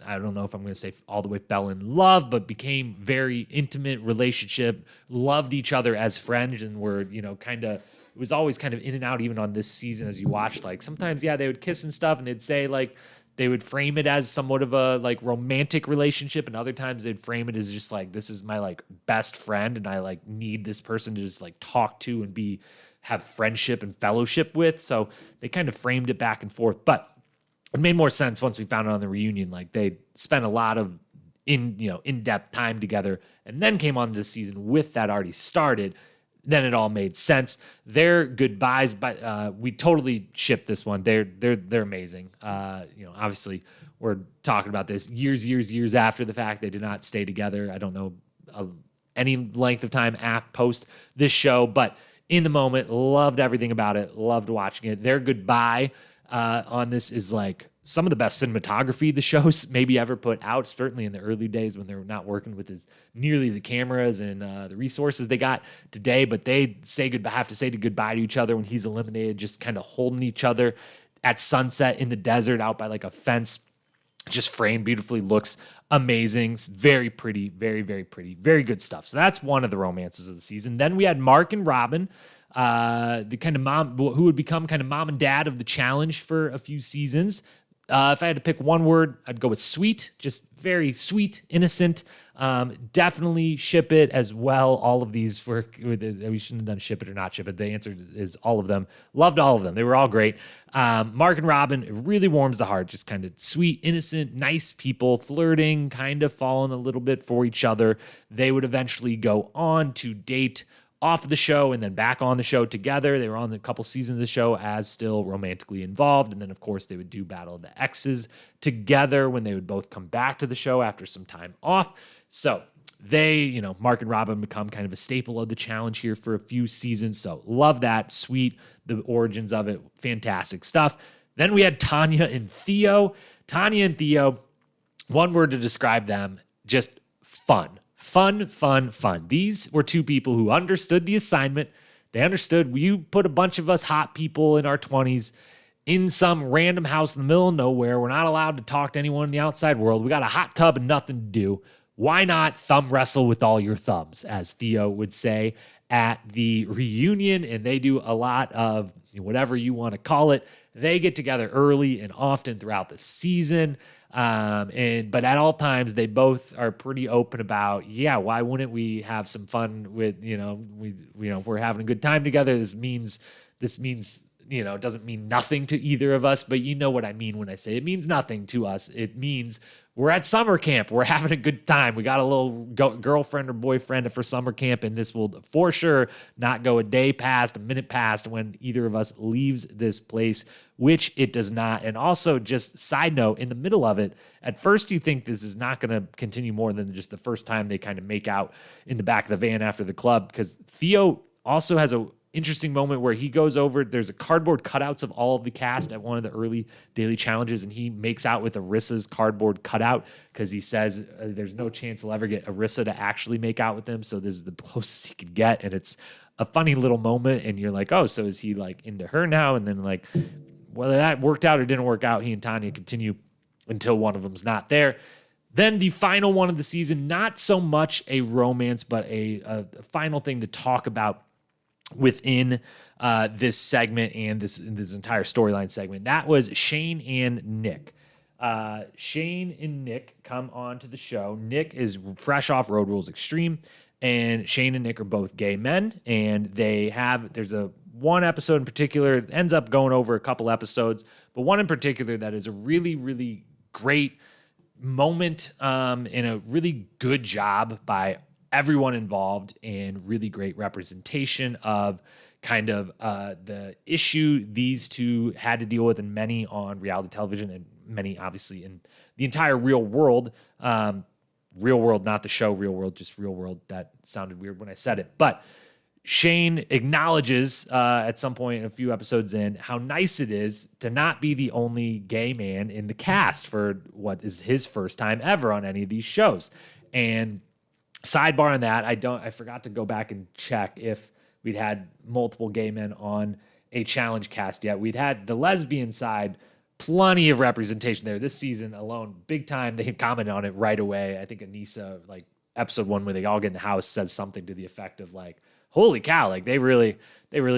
Speaker 1: I don't know if I'm going to say all the way fell in love, but became very intimate relationship, loved each other as friends, and were, it was always kind of in and out, even on this season as you watched. Like sometimes, yeah, they would kiss and stuff, and they'd say like, they would frame it as somewhat of a like romantic relationship, and other times they'd frame it as just like, this is my like best friend, and I like need this person to just like talk to and have friendship and fellowship with. So they kind of framed it back and forth, but it made more sense once we found out on the reunion. Like they spent a lot of in-depth time together and then came on to the season with that already started. Then it all made sense. Their goodbyes, but we totally shipped this one. They're amazing. Obviously we're talking about this years after the fact. They did not stay together. I don't know any length of time post this show, but in the moment, loved everything about it. Loved watching it. Their goodbye on this is like some of the best cinematography the show's maybe ever put out, certainly in the early days when they were not working with nearly the cameras and the resources they got today. But they have to say goodbye to each other when he's eliminated, just kind of holding each other at sunset in the desert out by like a fence, just framed beautifully, looks amazing. It's very pretty, very, very pretty, very good stuff. So that's one of the romances of the season. Then we had Mark and Robin, the kind of mom who would become kind of mom and dad of the challenge for a few seasons. If I had to pick one word, I'd go with sweet, just very sweet, innocent. Definitely ship it as well. All of these we shouldn't have done ship it or not ship it. The answer is all of them. Loved all of them. They were all great. Mark and Robin, it really warms the heart. Just kind of sweet, innocent, nice people, flirting, kind of falling a little bit for each other. They would eventually go on to date off the show and then back on the show together. They were on a couple seasons of the show as still romantically involved. And then, of course, they would do Battle of the Exes together when they would both come back to the show after some time off. So they, Mark and Robin become kind of a staple of the challenge here for a few seasons. So love that. Sweet. The origins of it. Fantastic stuff. Then we had Tanya and Theo. Tanya and Theo, one word to describe them, just fun. Fun. These were two people who understood the assignment. They understood you put a bunch of us hot people in our 20s in some random house in the middle of nowhere. We're not allowed to talk to anyone in the outside world. We got a hot tub and nothing to do. Why not thumb wrestle with all your thumbs, as Theo would say at the reunion? And they do a lot of whatever you want to call it. They get together early and often throughout the season. But at all times, they both are pretty open about, why wouldn't we have some fun with, we're having a good time together. This means, it doesn't mean nothing to either of us, but you know what I mean when I say it means nothing to us. It means we're at summer camp. We're having a good time. We got a little girlfriend or boyfriend for summer camp, and this will for sure not go a day past, a minute past when either of us leaves this place, which it does not. And also, just side note, in the middle of it, at first you think this is not going to continue more than just the first time they kind of make out in the back of the van after the club, because Theo also has a interesting moment where he goes over, there's a cardboard cutouts of all of the cast at one of the early daily challenges, and he makes out with Arissa's cardboard cutout because he says there's no chance he'll ever get Arissa to actually make out with him, so this is the closest he could get. And it's a funny little moment, and you're like, oh, so is he like into her now? And then like, whether that worked out or didn't work out, he and Tanya continue until one of them's not there. Then the final one of the season, not so much a romance, but a final thing to talk about within this segment and this entire storyline segment. That was Shane and Nick. Shane and Nick come on to the show. Nick is fresh off Road Rules Extreme, and Shane and Nick are both gay men, and there's one episode in particular, it ends up going over a couple episodes, but one in particular that is a really, really great moment and a really good job by everyone involved, and really great representation of kind of the issue these two had to deal with, and many on reality television, and many obviously in the entire real world. Real world, not the show Real World, just real world. That sounded weird when I said it. But Shane acknowledges at some point a few episodes in how nice it is to not be the only gay man in the cast for what is his first time ever on any of these shows. And sidebar on that, I forgot to go back and check if we'd had multiple gay men on a challenge cast yet. We'd had the lesbian side, plenty of representation there this season alone, big time. They had commented on it right away. I think Anissa, like episode 1 where they all get in the house, says something to the effect of like, holy cow, like they really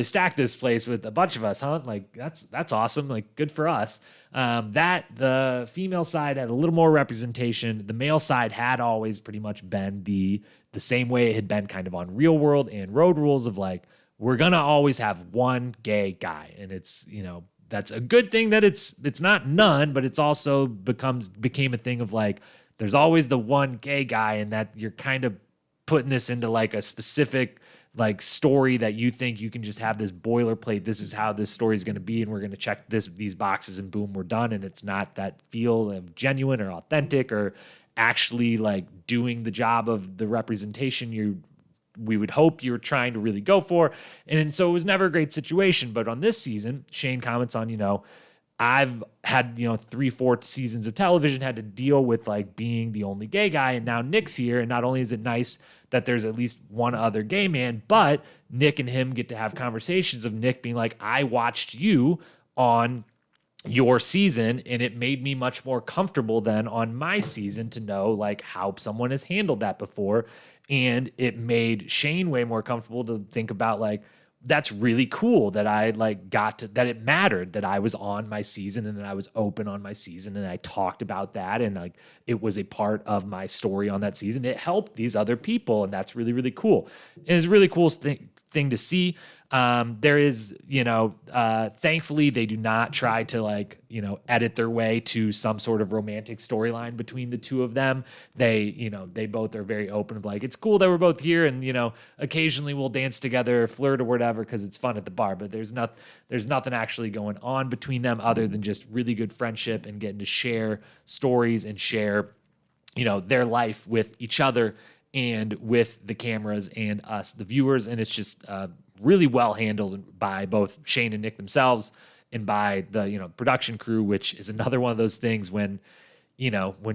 Speaker 1: stacked this place with a bunch of us, huh? Like that's awesome. Like good for us. That the female side had a little more representation. The male side had always pretty much been the same way it had been kind of on Real World and Road Rules of like, we're going to always have one gay guy. And it's, that's a good thing that it's not none, but it's also became a thing of like, there's always the one gay guy, and that you're kind of putting this into like a specific like story that you think you can just have this boilerplate. This is how this story is going to be, and we're going to check these boxes, and boom, we're done. And it's not that feel of genuine or authentic or actually like doing the job of the representation we would hope you're trying to really go for. And so it was never a great situation. But on this season, Shane comments on, I've had, 3/4 seasons of television, had to deal with like being the only gay guy. And now Nick's here. And not only is it nice that there's at least one other gay man, but Nick and him get to have conversations of Nick being like, I watched you on your season, and it made me much more comfortable than on my season to know like how someone has handled that before. And it made Shane way more comfortable to think about like, that's really cool that I like that it mattered that I was on my season and that I was open on my season and I talked about that and like it was a part of my story on that season. It helped these other people, and that's really, really cool. And it's a really cool thing to see. There is, thankfully they do not try to like, edit their way to some sort of romantic storyline between the two of them. They both are very open of like, it's cool that we're both here and, occasionally we'll dance together, flirt or whatever, cause it's fun at the bar, but there's nothing actually going on between them other than just really good friendship and getting to share stories and share, their life with each other and with the cameras and us, the viewers. And it's just, really well handled by both Shane and Nick themselves and by the, production crew, which is another one of those things when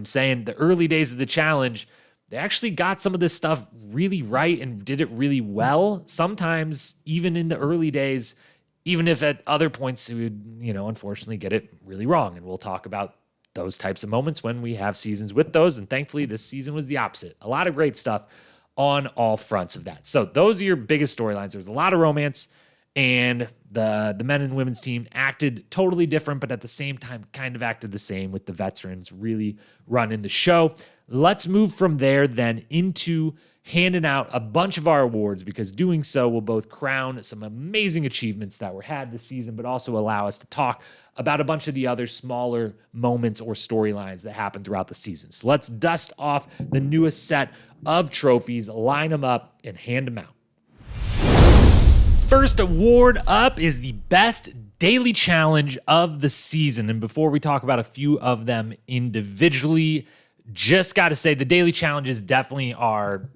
Speaker 1: saying the early days of the challenge, they actually got some of this stuff really right and did it really well. Sometimes even in the early days, even if at other points we would, unfortunately get it really wrong. And we'll talk about those types of moments when we have seasons with those. And thankfully this season was the opposite. A lot of great stuff on all fronts of that. So those are your biggest storylines. There's a lot of romance, and the men and women's team acted totally different, but at the same time kind of acted the same with the veterans really running the show. Let's move from there then into handing out a bunch of our awards, because doing so will both crown some amazing achievements that were had this season, but also allow us to talk about a bunch of the other smaller moments or storylines that happened throughout the season. So let's dust off the newest set of trophies, line them up, and hand them out. First award up is the best daily challenge of the season. And before we talk about a few of them individually, just got to say the daily challenges definitely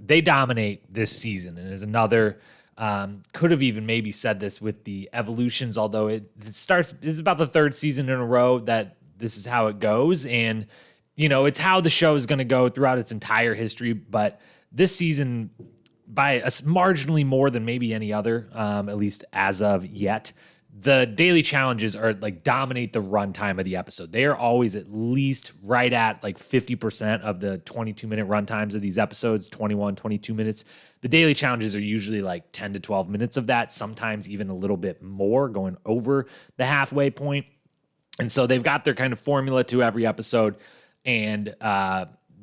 Speaker 1: they dominate this season. And is another, could have even maybe said this with the evolutions, although it's about the third season in a row that this is how it goes. And it's how the show is going to go throughout its entire history. But this season, by marginally more than maybe any other, at least as of yet, the daily challenges are like dominate the runtime of the episode. They are always at least right at like 50% of the 22-minute runtimes of these episodes, 21, 22 minutes. The daily challenges are usually like 10 to 12 minutes of that, sometimes even a little bit more, going over the halfway point. And so they've got their kind of formula to every episode. And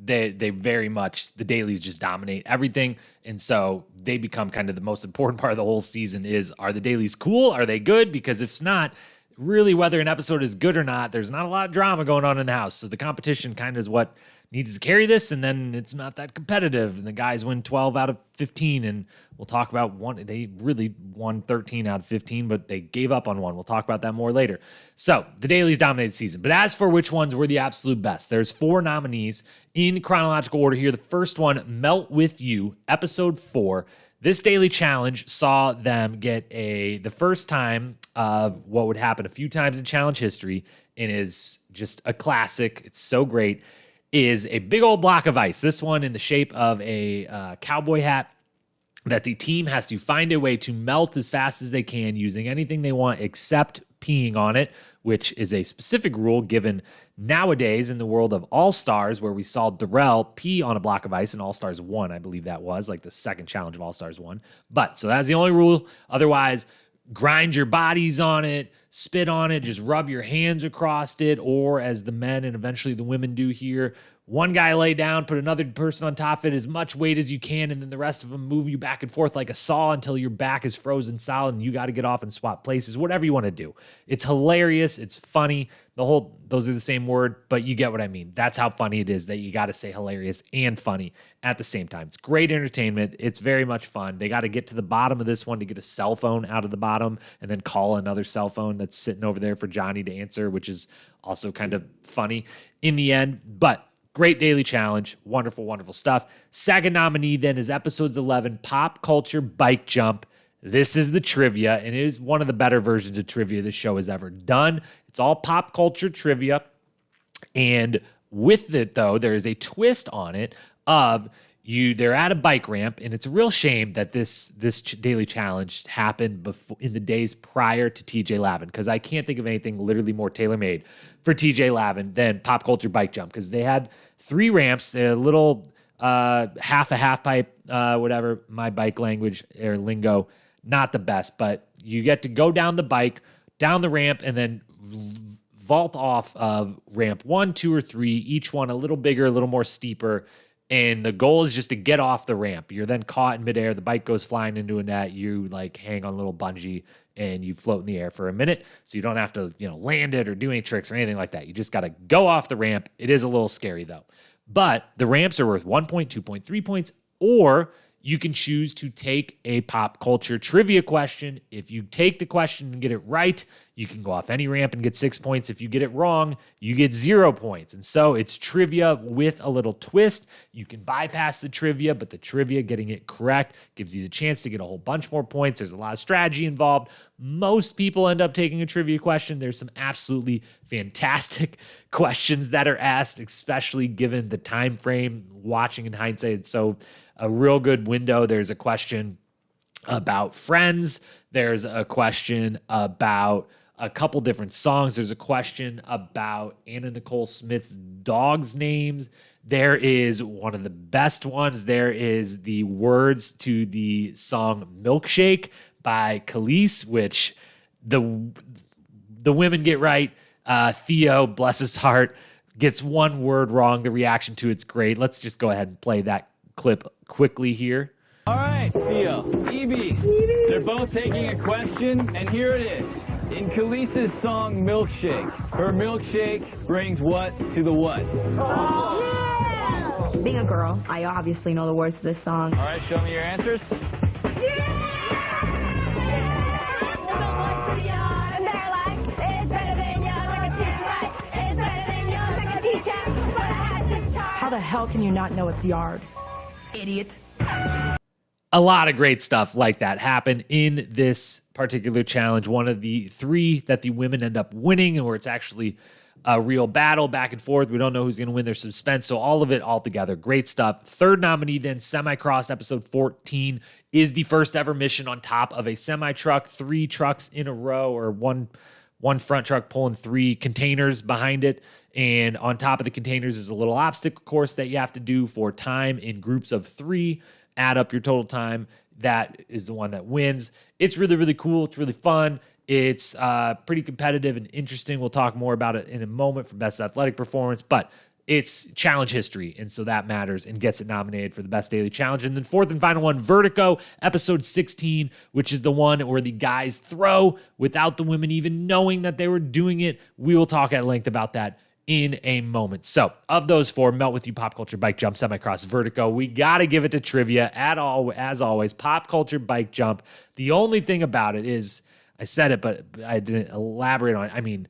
Speaker 1: they very much, the dailies just dominate everything. And so they become kind of the most important part of the whole season is, are the dailies cool? Are they good? Because if it's not, really whether an episode is good or not, there's not a lot of drama going on in the house. So the competition kind of is what needs to carry this, and then it's not that competitive. And the guys win 12 out of 15, and we'll talk about one. They really won 13 out of 15, but they gave up on one. We'll talk about that more later. So the dailies dominated the season. But as for which ones were the absolute best, there's 4 nominees in chronological order here. The first one, Melt With You, episode 4. This daily challenge saw them get the first time of what would happen a few times in challenge history, and is just a classic. It's so great. Is a big old block of ice. This one in the shape of a cowboy hat that the team has to find a way to melt as fast as they can using anything they want except peeing on it, which is a specific rule given nowadays in the world of All-Stars, where we saw Darrell pee on a block of ice in All-Stars 1, I believe that was, like the second challenge of All-Stars 1. But, so that's the only rule. Otherwise, grind your bodies on it, spit on it, just rub your hands across it, or as the men and eventually the women do here, one guy lay down, put another person on top of it, as much weight as you can, and then the rest of them move you back and forth like a saw until your back is frozen solid and you got to get off and swap places, whatever you want to do. It's hilarious. It's funny. Those are the same word, but you get what I mean. That's how funny it is that you got to say hilarious and funny at the same time. It's great entertainment. It's very much fun. They got to get to the bottom of this one to get a cell phone out of the bottom and then call another cell phone that's sitting over there for Johnny to answer, which is also kind of funny in the end. But great daily challenge. Wonderful, wonderful stuff. Second nominee then is episodes 11, Pop Culture Bike Jump. This is the trivia, and it is one of the better versions of trivia this show has ever done. It's all pop culture trivia. And with it, though, there is a twist on it of they're at a bike ramp, and it's a real shame that this daily challenge happened before in the days prior to TJ Lavin, because I can't think of anything literally more tailor-made for TJ Lavin than Pop Culture Bike Jump, because they had 3 ramps. They're a little half pipe, whatever my bike language or lingo, not the best, but you get to go down the bike, down the ramp, and then vault off of ramp 1, 2, or 3, each one a little bigger, a little more steeper. And the goal is just to get off the ramp. You're then caught in midair. The bike goes flying into a net. You like hang on a little bungee and you float in the air for a minute. So you don't have to, land it or do any tricks or anything like that. You just got to go off the ramp. It is a little scary though. But the ramps are worth 1 point, 2 point, 3 points, or you can choose to take a pop culture trivia question. If you take the question and get it right, you can go off any ramp and get 6 points. If you get it wrong, you get 0 points. And so it's trivia with a little twist. You can bypass the trivia, but the trivia, getting it correct, gives you the chance to get a whole bunch more points. There's a lot of strategy involved. Most people end up taking a trivia question. There's some absolutely fantastic questions that are asked, especially given the time frame. Watching in hindsight, it's so a real good window. There's a question about Friends. There's a question about a couple different songs. There's a question about Anna Nicole Smith's dogs' names. There is one of the best ones. There is the words to the song Milkshake by Khalees, which the women get right. Theo, bless his heart, gets one word wrong. The reaction to it's great. Let's just go ahead and play that clip quickly here.
Speaker 2: All right, Theo, Evie, they're both taking a question, and here it is. In Khalees' song Milkshake, her milkshake brings what to the what?
Speaker 3: Oh. Yeah! Being a girl, I obviously know the words to this song.
Speaker 2: All right, show me your answers.
Speaker 3: How the hell can you not know it's yard? Idiot.
Speaker 1: A lot of great stuff like that happened in this particular challenge. One of the 3 that the women end up winning, and where it's actually a real battle back and forth. We don't know who's going to win. There's suspense. So all of it all together. Great stuff. Third nominee then, Semi-Crossed episode 14, is the first ever mission on top of a semi-truck. 3 trucks in a row, or one front truck pulling 3 containers behind it. And on top of the containers is a little obstacle course that you have to do for time in groups of 3. Add up your total time. That is the one that wins. It's really, really cool. It's really fun. It's pretty competitive and interesting. We'll talk more about it in a moment for Best Athletic Performance, but it's challenge history, and so that matters and gets it nominated for the Best Daily Challenge. And then fourth and final one, Vertigo, episode 16, which is the one where the guys throw without the women even knowing that they were doing it. We will talk at length about that in a moment. So of those 4, Melt With You, Pop Culture Bike Jump, Semi-Cross, Vertigo, we got to give it to trivia as always. Pop Culture Bike Jump. The only thing about it is, I said it, but I didn't elaborate on it. I mean,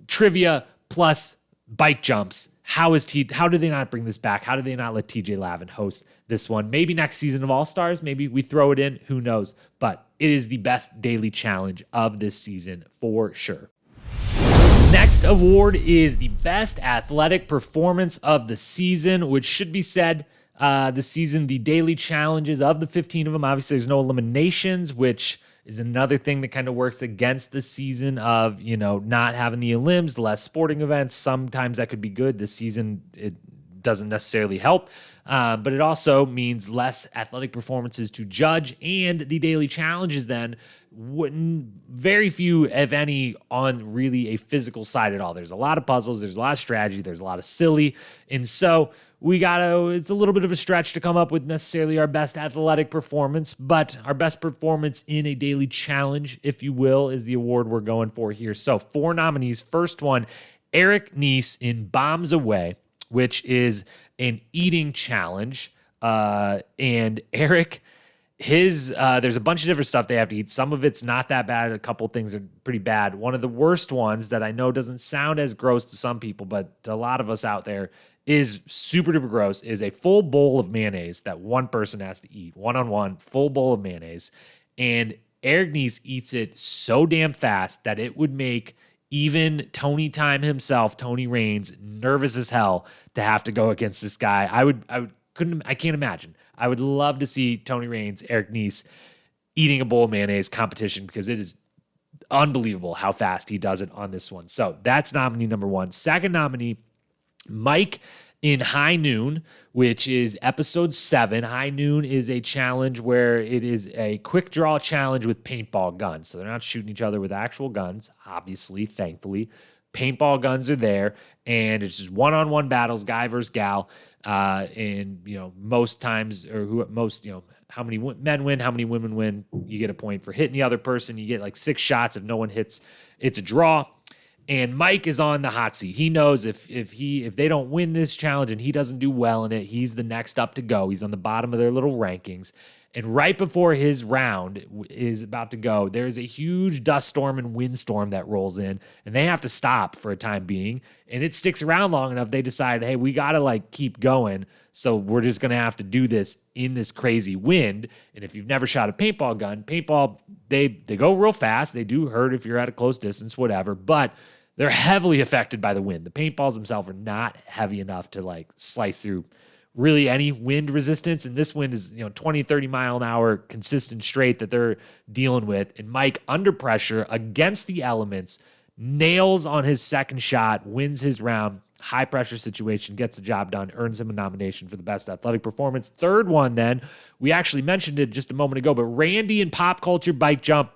Speaker 1: trivia plus bike jumps. How do they not bring this back? How do they not let TJ Lavin host this one? Maybe next season of All Stars, maybe we throw it in, who knows? But it is the best daily challenge of this season for sure. Next award is the Best Athletic Performance of the season, which should be said, the daily challenges of the 15 of them. Obviously, there's no eliminations, which is another thing that kind of works against the season of, not having the elims, less sporting events. Sometimes that could be good. This season, it doesn't necessarily help. But it also means less athletic performances to judge, and the daily challenges then wouldn't, very few, if any, on really a physical side at all. There's a lot of puzzles, there's a lot of strategy, there's a lot of silly, and so it's a little bit of a stretch to come up with necessarily our best athletic performance, but our best performance in a daily challenge, if you will, is the award we're going for here. So 4 nominees. First one, Eric Neese in Bombs Away, which is an eating challenge. And Eric, there's a bunch of different stuff they have to eat. Some of it's not that bad. A couple things are pretty bad. One of the worst ones that I know doesn't sound as gross to some people, but to a lot of us out there is super duper gross, is a full bowl of mayonnaise that one person has to eat, one-on-one, full bowl of mayonnaise. And Eric Neese eats it so damn fast that it would make even Tony Time himself, Tony Raines, nervous as hell to have to go against this guy. I can't imagine. I would love to see Tony Raines, Eric Neese eating a bowl of mayonnaise competition, because it is unbelievable how fast he does it on this one. So that's nominee number 1. Second nominee, Mike in High Noon, which is episode 7. High Noon is a challenge where it is a quick draw challenge with paintball guns. So they're not shooting each other with actual guns, obviously, thankfully. Paintball guns are there, and it's just one-on-one battles, guy versus gal. And, most times, how many men win, how many women win, you get a point for hitting the other person. You get like 6 shots. If no one hits, it's a draw. And Mike is on the hot seat. He knows if they don't win this challenge and he doesn't do well in it, he's the next up to go. He's on the bottom of their little rankings. And right before his round is about to go, there's a huge dust storm and windstorm that rolls in, and they have to stop for a time being. And it sticks around long enough, they decide, hey, we got to keep going. So we're just going to have to do this in this crazy wind. And if you've never shot a paintball gun, they go real fast. They do hurt if you're at a close distance, whatever. But they're heavily affected by the wind. The paintballs themselves are not heavy enough to slice through really any wind resistance. And this wind is 20, 30 mile an hour consistent straight that they're dealing with. And Mike, under pressure against the elements, nails on his second shot, wins his round. High pressure situation, gets the job done, earns him a nomination for the best athletic performance. Third one, then, we actually mentioned it just a moment ago, but Randy in Pop Culture Bike Jump,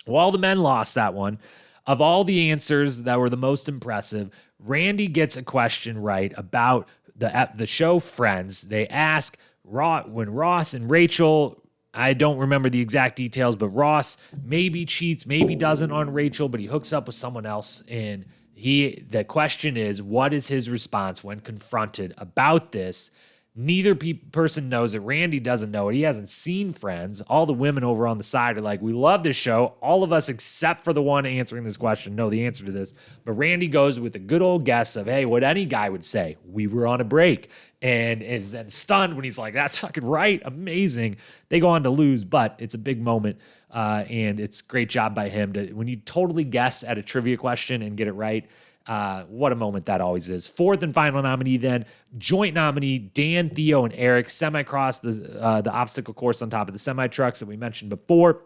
Speaker 1: well, the men lost that one. Of all the answers that were the most impressive, Randy gets a question right about the show Friends. They ask when Ross and Rachel, I don't remember the exact details, but Ross maybe cheats, maybe doesn't on Rachel, but he hooks up with someone else. And the question is, what is his response when confronted about this? Neither person knows it. Randy doesn't know it. He hasn't seen Friends. All the women over on the side are like, we love this show. All of us, except for the one answering this question, know the answer to this. But Randy goes with a good old guess of, hey, what any guy would say. We were on a break. And is then stunned when he's like, that's fucking right. Amazing. They go on to lose, but it's a big moment. And it's a great job by him when you totally guess at a trivia question and get it right. What a moment that always is. Fourth and final nominee then, joint nominee Dan, Theo, and Eric, semi-cross, the obstacle course on top of the semi-trucks that we mentioned before.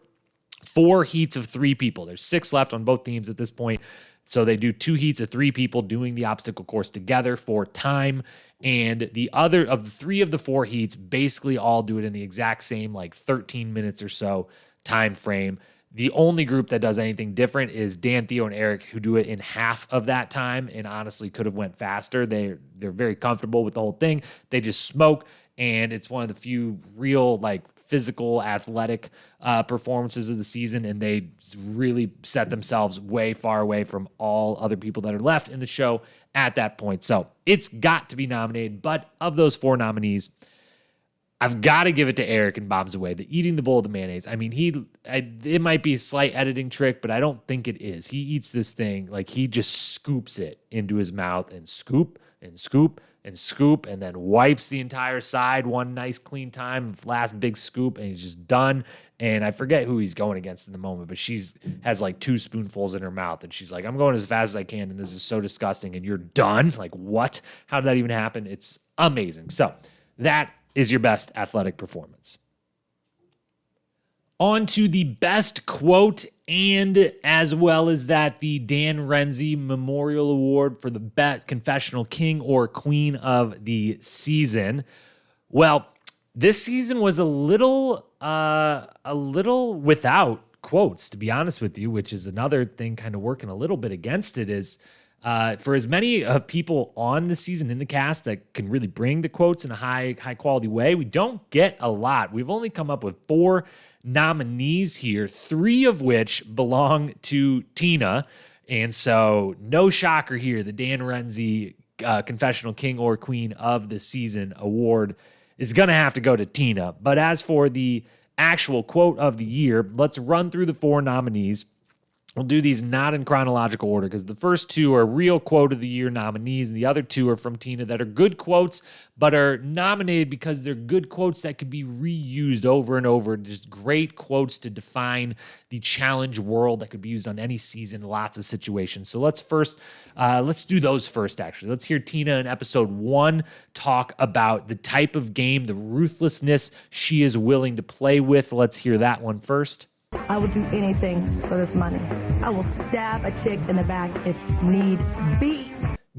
Speaker 1: 4 heats of 3 people. There's 6 left on both teams at this point. So they do 2 heats of 3 people doing the obstacle course together for time. And the other of the 3 of the 4 heats basically all do it in the exact same 13 minutes or so time frame. The only group that does anything different is Dan, Theo, and Eric, who do it in half of that time and honestly could have went faster. They're very comfortable with the whole thing. They just smoke, and it's one of the few real physical athletic performances of the season, and they really set themselves way far away from all other people that are left in the show at that point. So it's got to be nominated, but of those 4 nominees, I've got to give it to Eric and Bombs Away. The eating the bowl of the mayonnaise. I mean, it might be a slight editing trick, but I don't think it is. He eats this thing he just scoops it into his mouth and scoop and scoop and scoop, and then wipes the entire side one nice clean time. Last big scoop, and he's just done. And I forget who he's going against in the moment, but has 2 spoonfuls in her mouth, and she's like, I'm going as fast as I can, and this is so disgusting, and you're done? What? How did that even happen? It's amazing. So that is your best athletic performance. On to the best quote, and as well as that, the Dan Renzi Memorial Award for the best confessional king or queen of the season. Well, this season was a little without quotes, to be honest with you, which is another thing kind of working a little bit against it is for as many people on the season in the cast that can really bring the quotes in a high quality way, we don't get a lot. We've only come up with 4 nominees here, 3 of which belong to Tina. And so no shocker here, the Dan Renzi Confessional King or Queen of the Season award is going to have to go to Tina. But as for the actual quote of the year, let's run through the 4 nominees. We'll do these not in chronological order because the first 2 are real quote of the year nominees and the other 2 are from Tina that are good quotes but are nominated because they're good quotes that could be reused over and over. Just great quotes to define the challenge world that could be used on any season, lots of situations. So let's do those first, actually. Let's hear Tina in episode 1 talk about the type of game, the ruthlessness she is willing to play with. Let's hear that one first.
Speaker 4: I will do anything for this money. I will stab a chick in the back if need be.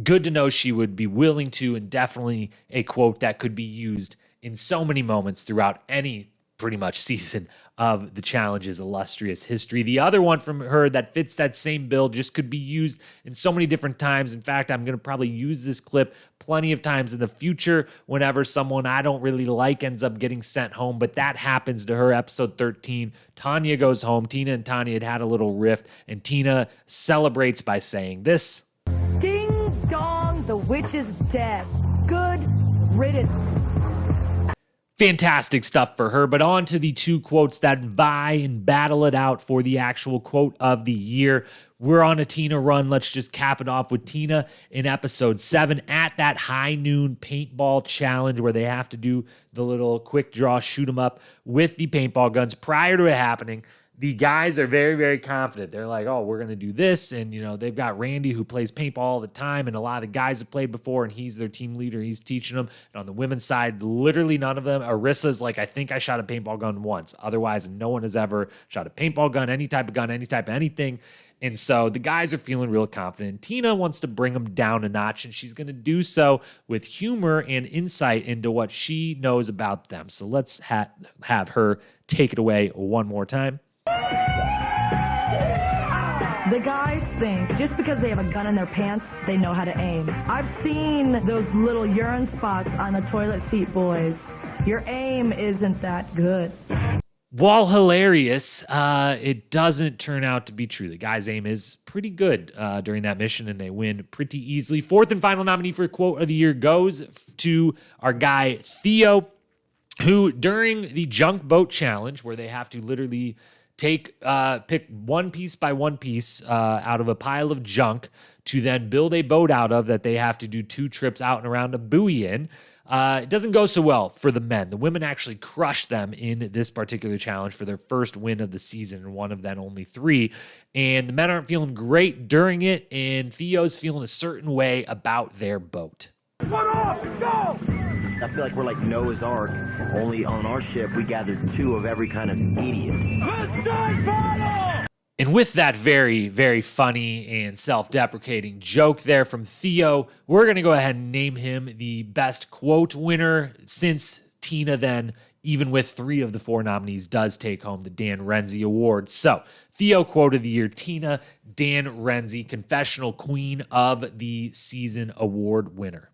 Speaker 1: Good to know she would be willing to, and definitely a quote that could be used in so many moments throughout any pretty much season of the Challenge's illustrious history. The other one from her that fits that same bill just could be used in so many different times. In fact, I'm going to probably use this clip plenty of times in the future whenever someone I don't really like ends up getting sent home, but that happens to her. Episode 13, Tanya goes home. Tina and Tanya had a little rift, and Tina celebrates by saying this.
Speaker 4: Ding dong, the witch is dead. Good riddance.
Speaker 1: Fantastic stuff for her, but on to the 2 quotes that vie and battle it out for the actual quote of the year. We're on a Tina run. Let's just cap it off with Tina in episode 7 at that high noon paintball challenge where they have to do the little quick draw, shoot 'em up with the paintball guns. Prior to it happening, the guys are very, very confident. They're like, oh, we're going to do this. And, they've got Randy who plays paintball all the time. And a lot of the guys have played before, and he's their team leader. He's teaching them. And on the women's side, literally none of them. Arissa's like, I think I shot a paintball gun once. Otherwise, no one has ever shot a paintball gun, any type of anything. And so the guys are feeling real confident. Tina wants to bring them down a notch, and she's going to do so with humor and insight into what she knows about them. So let's have her take it away one more time.
Speaker 4: The guys think just because they have a gun in their pants, they know how to aim. I've seen those little urine spots on the toilet seat, boys. Your aim isn't that good.
Speaker 1: While hilarious, it doesn't turn out to be true. The guy's aim is pretty good during that mission, and they win pretty easily. 4th and final nominee for quote of the year goes to our guy Theo, who during the junk boat challenge, where they have to literally pick one piece by one piece out of a pile of junk to then build a boat out of that they have to do 2 trips out and around a buoy in. It doesn't go so well for the men. The women actually crush them in this particular challenge for their first win of the season, and one of them only 3. And the men aren't feeling great during it, and Theo's feeling a certain way about their boat.
Speaker 5: I feel like we're like Noah's Ark, only on our ship we gathered 2 of every kind of idiot.
Speaker 1: And with that very, very funny and self-deprecating joke there from Theo, we're going to go ahead and name him the best quote winner, since Tina then, even with 3 of the 4 nominees, does take home the Dan Renzi Award. So, Theo quote of the year, Tina, Dan Renzi, Confessional Queen of the Season Award winner.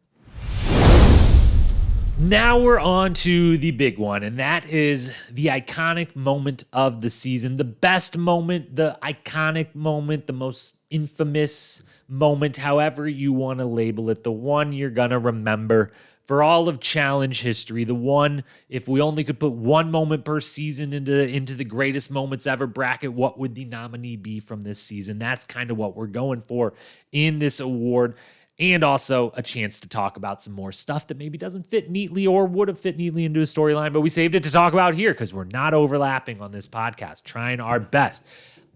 Speaker 1: Now we're on to the big one, and that is the iconic moment of the season. The best moment, the iconic moment, the most infamous moment, however you want to label it, the one you're going to remember for all of Challenge history. The one, if we only could put one moment per season into the greatest moments ever bracket, what would the nominee be from this season? That's kind of what we're going for in this award. And also a chance to talk about some more stuff that maybe doesn't fit neatly or would have fit neatly into a storyline, but we saved it to talk about here because we're not overlapping on this podcast, trying our best.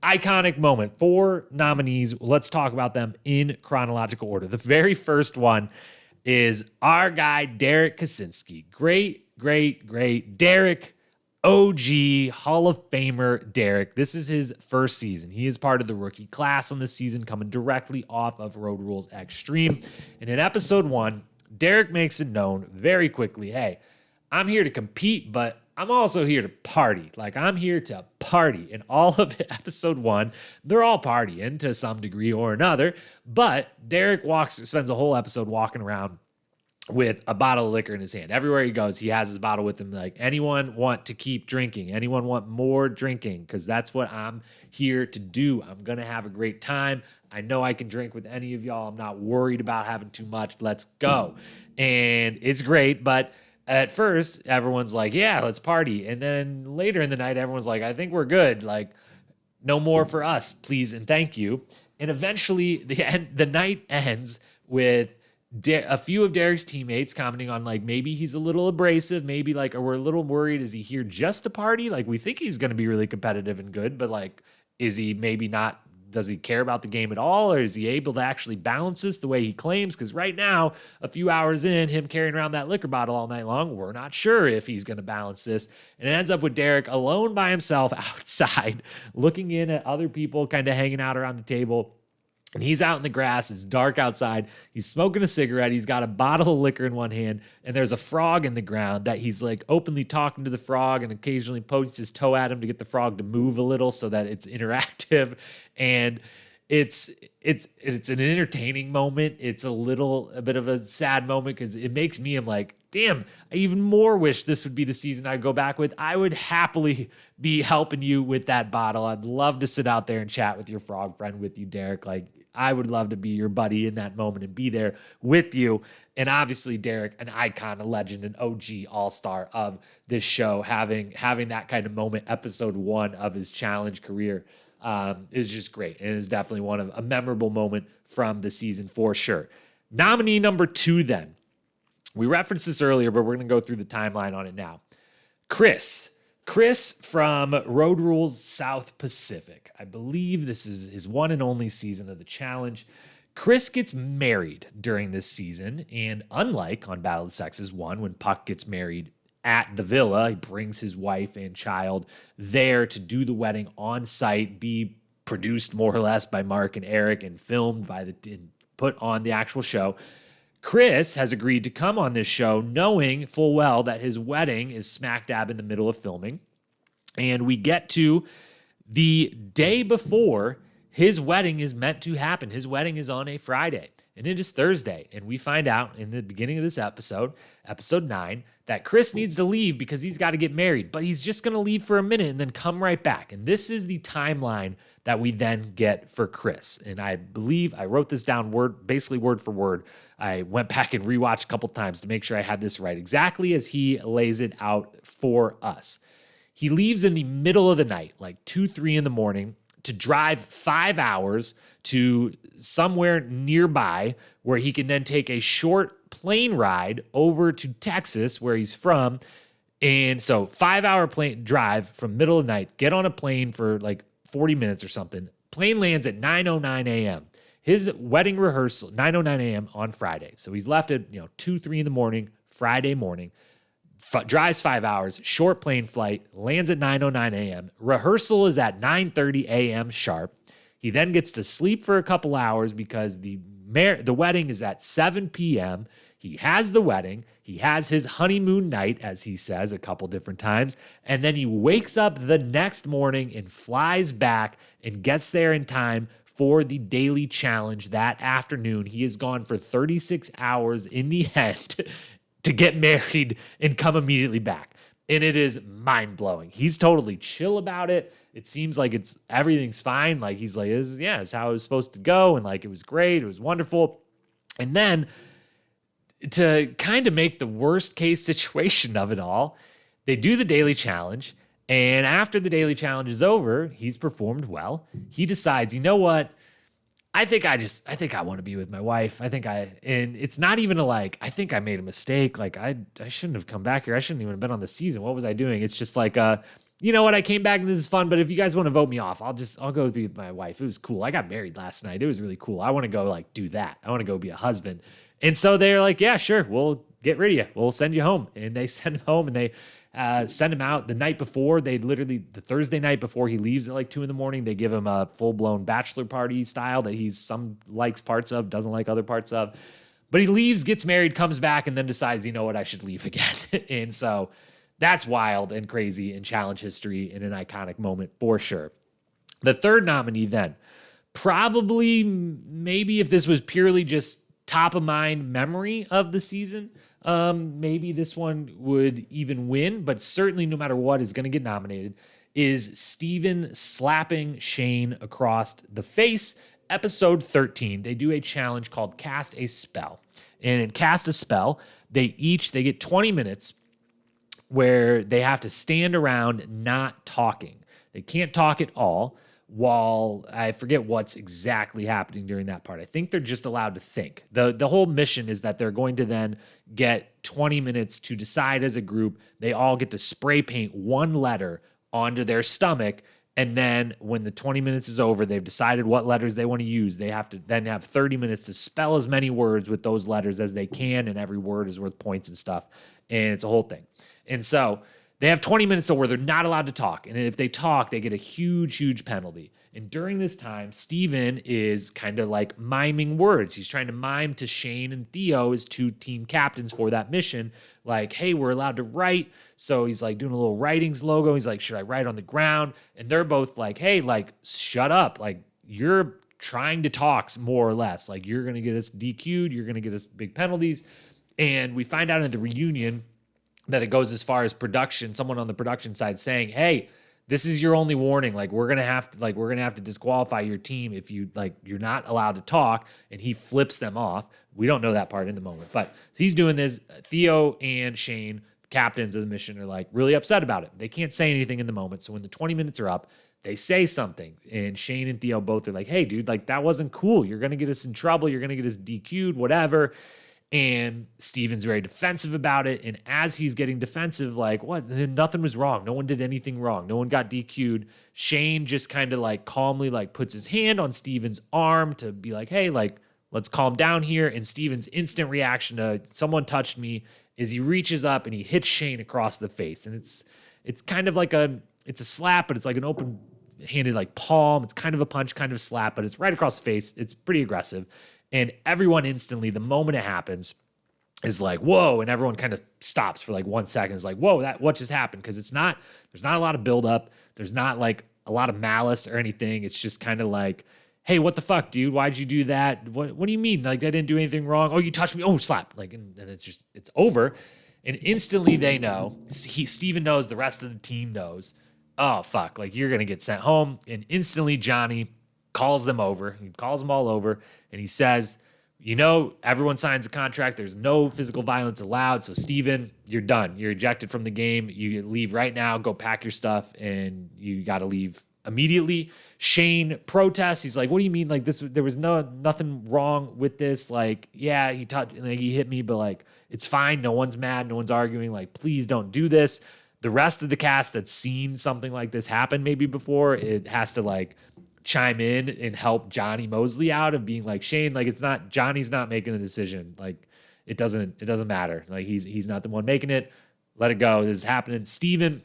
Speaker 1: Iconic moment, 4 nominees. Let's talk about them in chronological order. The very first one is our guy, Derek Kaczynski. Great Derek, OG, Hall of Famer Derek. This is his first season. He is part of the rookie class on this season, coming directly off of Road Rules Extreme. And in episode 1, Derek makes it known very quickly, hey, I'm here to compete, but I'm also here to party. Like, I'm here to party. In all of episode 1, they're all partying to some degree or another, but Derek spends a whole episode walking around with a bottle of liquor in his hand. Everywhere he goes, he has his bottle with him. Like, anyone want to keep drinking? Anyone want more drinking? Because that's what I'm here to do. I'm going to have a great time. I know I can drink with any of y'all. I'm not worried about having too much. Let's go. And it's great, but at first, everyone's like, yeah, let's party. And then later in the night, everyone's like, I think we're good. Like, no more for us, please and thank you. And eventually, the night ends with a few of Derek's teammates commenting on, like, maybe he's a little abrasive. Maybe, like, we're a little worried. Is he here just to party? Like, we think he's going to be really competitive and good, but, like, is he maybe not? Does he care about the game at all? Or is he able to actually balance this the way he claims? Because right now, a few hours in, him carrying around that liquor bottle all night long, we're not sure if he's going to balance this. And it ends up with Derek alone by himself outside, looking in at other people kind of hanging out around the table. And he's out in the grass. It's dark outside. He's smoking a cigarette. He's got a bottle of liquor in one hand, and there's a frog in the ground that he's like openly talking to the frog and occasionally pokes his toe at him to get the frog to move a little so that it's interactive. And it's an entertaining moment. It's a bit of a sad moment because it makes me, I'm like, damn, I even more wish this would be the season I'd go back with. I would happily be helping you with that bottle. I'd love to sit out there and chat with your frog friend with you, Derek. Like, I would love to be your buddy in that moment and be there with you. And obviously, Derek, an icon, a legend, an OG all-star of this show, having that kind of moment, episode 1 of his challenge career, is just great. And it's definitely a memorable moment from the season for sure. Nominee number 2 then. We referenced this earlier, but we're going to go through the timeline on it now. Chris from Road Rules South Pacific. I believe this is his one and only season of the challenge. Chris gets married during this season, and unlike on Battle of the Sexes 1, when Puck gets married at the villa, he brings his wife and child there to do the wedding on site, be produced more or less by Mark and Eric and filmed and put on the actual show. Chris has agreed to come on this show knowing full well that his wedding is smack dab in the middle of filming. And we get to the day before his wedding is meant to happen. His wedding is on a Friday, and it is Thursday. And we find out in the beginning of this episode 9, that Chris needs to leave because he's got to get married. But he's just going to leave for a minute and then come right back. And this is the timeline that we then get for Chris. And I believe I wrote this down basically word for word. I went back and rewatched a couple times to make sure I had this right, exactly as he lays it out for us. He leaves in the middle of the night, like 2, 3 in the morning, to drive 5 hours to somewhere nearby where he can then take a short plane ride over to Texas, where he's from. And so 5-hour plane drive from middle of the night, get on a plane for like 40 minutes or something. Plane lands at 9:09 a.m. His wedding rehearsal, 9:09 a.m. on Friday. So he's left at 2, 3 in the morning, Friday morning. Drives 5 hours, short plane flight, lands at 9:09 a.m. Rehearsal is at 9:30 a.m. sharp. He then gets to sleep for a couple hours because the wedding is at 7 p.m. He has the wedding. He has his honeymoon night, as he says a couple different times. And then he wakes up the next morning and flies back and gets there in time for the daily challenge that afternoon. He is gone for 36 hours in the end to get married and come immediately back. And it is mind-blowing. He's totally chill about it. It seems like everything's fine. Like, he's like, it's how it was supposed to go. And like, it was great. It was wonderful. And then to kind of make the worst case situation of it all, they do the daily challenge. And after the daily challenge is over, he's performed well. He decides, you know what? I think I want to be with my wife. And it's not even I think I made a mistake. Like, I shouldn't have come back here. I shouldn't even have been on the season. What was I doing? It's just like, you know what? I came back and this is fun, but if you guys want to vote me off, I'll go be with my wife. It was cool. I got married last night. It was really cool. I want to go do that. I want to go be a husband. And so they're like, yeah, sure. We'll get rid of you. We'll send you home. And they send him home, and they send him out the night before. The Thursday night before he leaves at like 2 in the morning, they give him a full blown bachelor party style that some likes parts of, doesn't like other parts of. But he leaves, gets married, comes back, and then decides, you know what, I should leave again. And so that's wild and crazy in challenge history and an iconic moment for sure. The third nominee then, probably maybe if this was purely just top of mind memory of the season, maybe this one would even win, but certainly no matter what is going to get nominated, is Steven slapping Shane across the face. Episode 13, they do a challenge called Cast a Spell. And in Cast a Spell, they get 20 minutes where they have to stand around not talking. They can't talk at all while I forget what's exactly happening during that part. I think they're just allowed to think. The whole mission is that they're going to then get 20 minutes to decide as a group. They all get to spray paint one letter onto their stomach. And then when the 20 minutes is over, they've decided what letters they want to use. They have to then have 30 minutes to spell as many words with those letters as they can, and every word is worth points and stuff. And it's a whole thing. And so they have 20 minutes where they're not allowed to talk. And if they talk, they get a huge, huge penalty. And during this time, Steven is kind of like miming words. He's trying to mime to Shane and Theo as two team captains for that mission. Like, hey, we're allowed to write. So he's like doing a little writings logo. He's like, should I write on the ground? And they're both like, hey, like, shut up. Like, you're trying to talk more or less. Like, you're going to get us DQ'd. You're going to get us big penalties. And we find out at the reunion that it goes as far as production, someone on the production side saying, hey, this is your only warning. Like, we're going to have to disqualify your team if you're not allowed to talk. And he flips them off. We don't know that part in the moment, but he's doing this. Theo and Shane, captains of the mission, are like really upset about it. They can't say anything in the moment. So when the 20 minutes are up, they say something, and Shane and Theo both are like, hey dude, like that wasn't cool. You're going to get us in trouble. You're going to get us DQ'd, whatever. And Steven's very defensive about it. And as he's getting defensive, like, what? Nothing was wrong. No one did anything wrong. No one got DQ'd. Shane just kind of like calmly like puts his hand on Steven's arm to be like, hey, like, let's calm down here. And Steven's instant reaction to someone touched me is he reaches up and he hits Shane across the face. And it's kind of like it's a slap, but it's like an open-handed like palm. It's kind of a punch, kind of a slap, but it's right across the face. It's pretty aggressive. And everyone instantly, the moment it happens, is like, whoa, and everyone kind of stops for like 1 second. It's like, whoa, what just happened? Because there's not a lot of buildup. There's not like a lot of malice or anything. It's just kind of like, hey, what the fuck, dude? Why'd you do that? What do you mean? Like, I didn't do anything wrong. Oh, you touched me. Oh, slap. Like, and it's over. And instantly they know, Steven knows, the rest of the team knows, oh, fuck, like you're going to get sent home. And instantly Johnny calls them over. He calls them all over. And he says, you know, everyone signs a contract. There's no physical violence allowed. So, Steven, you're done. You're ejected from the game. You leave right now. Go pack your stuff, and you got to leave immediately. Shane protests. He's like, what do you mean? Like, this, there was nothing wrong with this. Like, yeah, he hit me, but like, it's fine. No one's mad. No one's arguing. Like, please don't do this. The rest of the cast that's seen something like this happen maybe before, it has to like chime in and help Johnny Mosley out of being like, Shane, like, it's not, Johnny's not making the decision. Like, it doesn't matter. Like, he's not the one making it. Let it go. This is happening. Steven,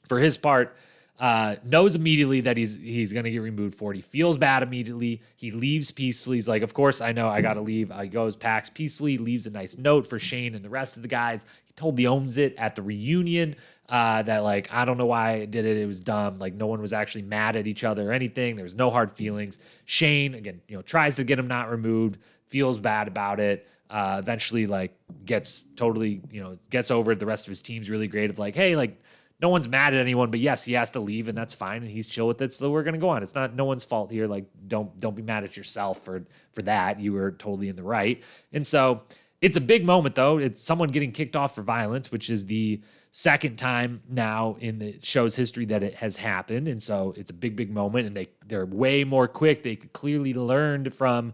Speaker 1: for his part, knows immediately that he's going to get removed for it. He feels bad immediately. He leaves peacefully. He's like, of course, I know I got to leave. He goes, packs peacefully, leaves a nice note for Shane and the rest of the guys. He totally owns it at the reunion, that like, I don't know why I did it. It was dumb. Like, no one was actually mad at each other or anything. There was no hard feelings. Shane, again, tries to get him not removed, feels bad about it. Eventually like gets totally, gets over it. The rest of his team's really great of like, hey, like, no one's mad at anyone, but yes, he has to leave, and that's fine, and he's chill with it. So we're gonna go on. It's not no one's fault here. Like, don't be mad at yourself for that. You were totally in the right. And so it's a big moment, though. It's someone getting kicked off for violence, which is the second time now in the show's history that it has happened. And so it's a big, big moment, and they're way more quick. They clearly learned from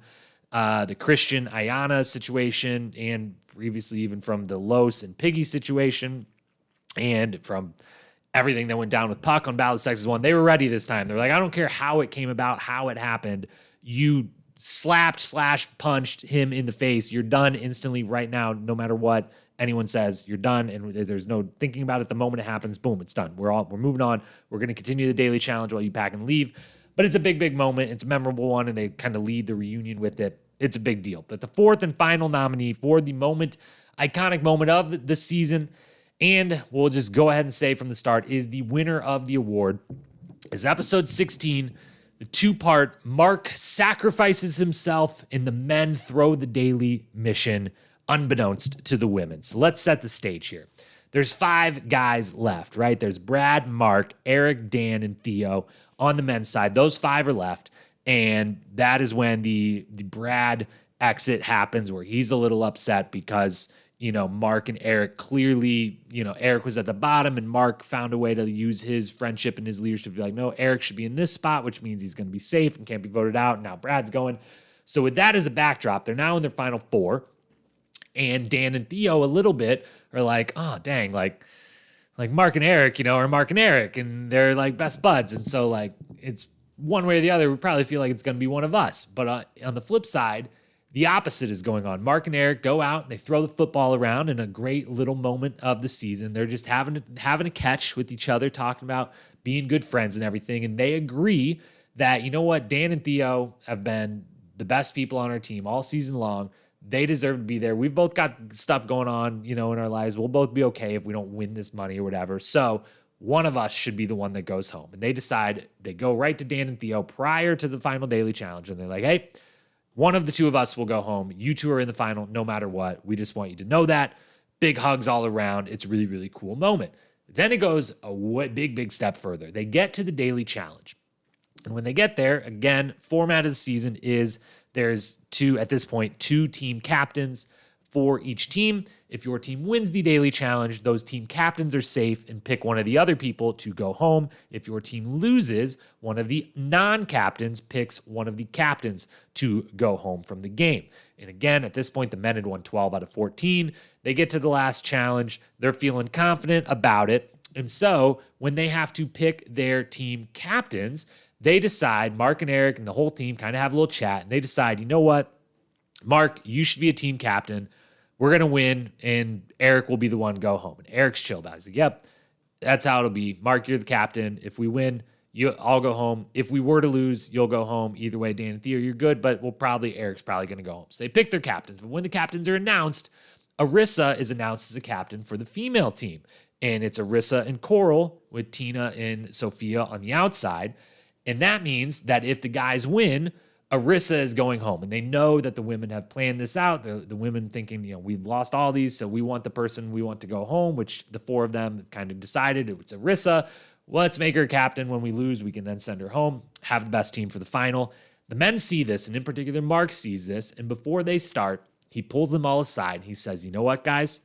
Speaker 1: the Christian Ayana situation, and previously even from the Los and Piggy situation, and from everything that went down with Puck on Battle of the Sexes 1. They were ready this time. They're like, I don't care how it came about, how it happened. You slapped/punched him in the face. You're done instantly right now, no matter what anyone says. You're done, and there's no thinking about it. The moment it happens, boom, it's done. We're moving on. We're going to continue the daily challenge while you pack and leave. But it's a big, big moment. It's a memorable one, and they kind of lead the reunion with it. it's a big deal. But the fourth and final nominee for the iconic moment of the season, and we'll just go ahead and say from the start, is the winner of the award, is episode 16, the two-part Mark sacrifices himself and the men throw the daily mission unbeknownst to the women. So let's set the stage here. There's 5 guys left, right? There's Brad, Mark, Eric, Dan, and Theo on the men's side. Those 5 are left, and that is when the Brad exit happens, where he's a little upset because, Mark and Eric clearly, Eric was at the bottom and Mark found a way to use his friendship and his leadership to be like, no, Eric should be in this spot, which means he's going to be safe and can't be voted out. And now Brad's going. So with that as a backdrop, they're now in their final 4. And Dan and Theo a little bit are like, oh, dang, like Mark and Eric, are Mark and Eric, and they're like best buds. And so like it's one way or the other, we probably feel like it's going to be one of us. But on the flip side, the opposite is going on. Mark and Eric go out and they throw the football around in a great little moment of the season. They're just having a catch with each other, talking about being good friends and everything. And they agree that, you know what, Dan and Theo have been the best people on our team all season long. They deserve to be there. We've both got stuff going on, in our lives. We'll both be okay if we don't win this money or whatever. So one of us should be the one that goes home. And they decide, they go right to Dan and Theo prior to the final daily challenge. And they're like, hey, one of the 2 of us will go home. You 2 are in the final no matter what. We just want you to know that. Big hugs all around. It's a really, really cool moment. Then it goes a big step further. They get to the daily challenge. And when they get there, again, format of the season is there's 2 team captains for each team. If your team wins the daily challenge, those team captains are safe and pick one of the other people to go home. If your team loses, one of the non-captains picks one of the captains to go home from the game. And again, at this point, the men had won 12 out of 14. They get to the last challenge. They're feeling confident about it. And so when they have to pick their team captains, they decide, Mark and Eric and the whole team kind of have a little chat, and they decide, you know what, Mark, you should be a team captain. We're going to win, and Eric will be the one to go home. And Eric's chill about it. He's like, yep, that's how it'll be. Mark, you're the captain. If we win, I'll go home. If we were to lose, you'll go home. Either way, Dan and Theo, you're good, but Eric's probably going to go home. So they pick their captains. But when the captains are announced, Arissa is announced as a captain for the female team. And it's Arissa and Coral with Tina and Sophia on the outside. And that means that if the guys win, Arissa is going home. And they know that the women have planned this out. The women thinking, we've lost all these, so we want the person we want to go home, which the 4 of them kind of decided it's Arissa. Well, let's make her a captain. When we lose, we can then send her home, have the best team for the final. The men see this, and in particular, Mark sees this. And before they start, he pulls them all aside. He says, you know what, guys?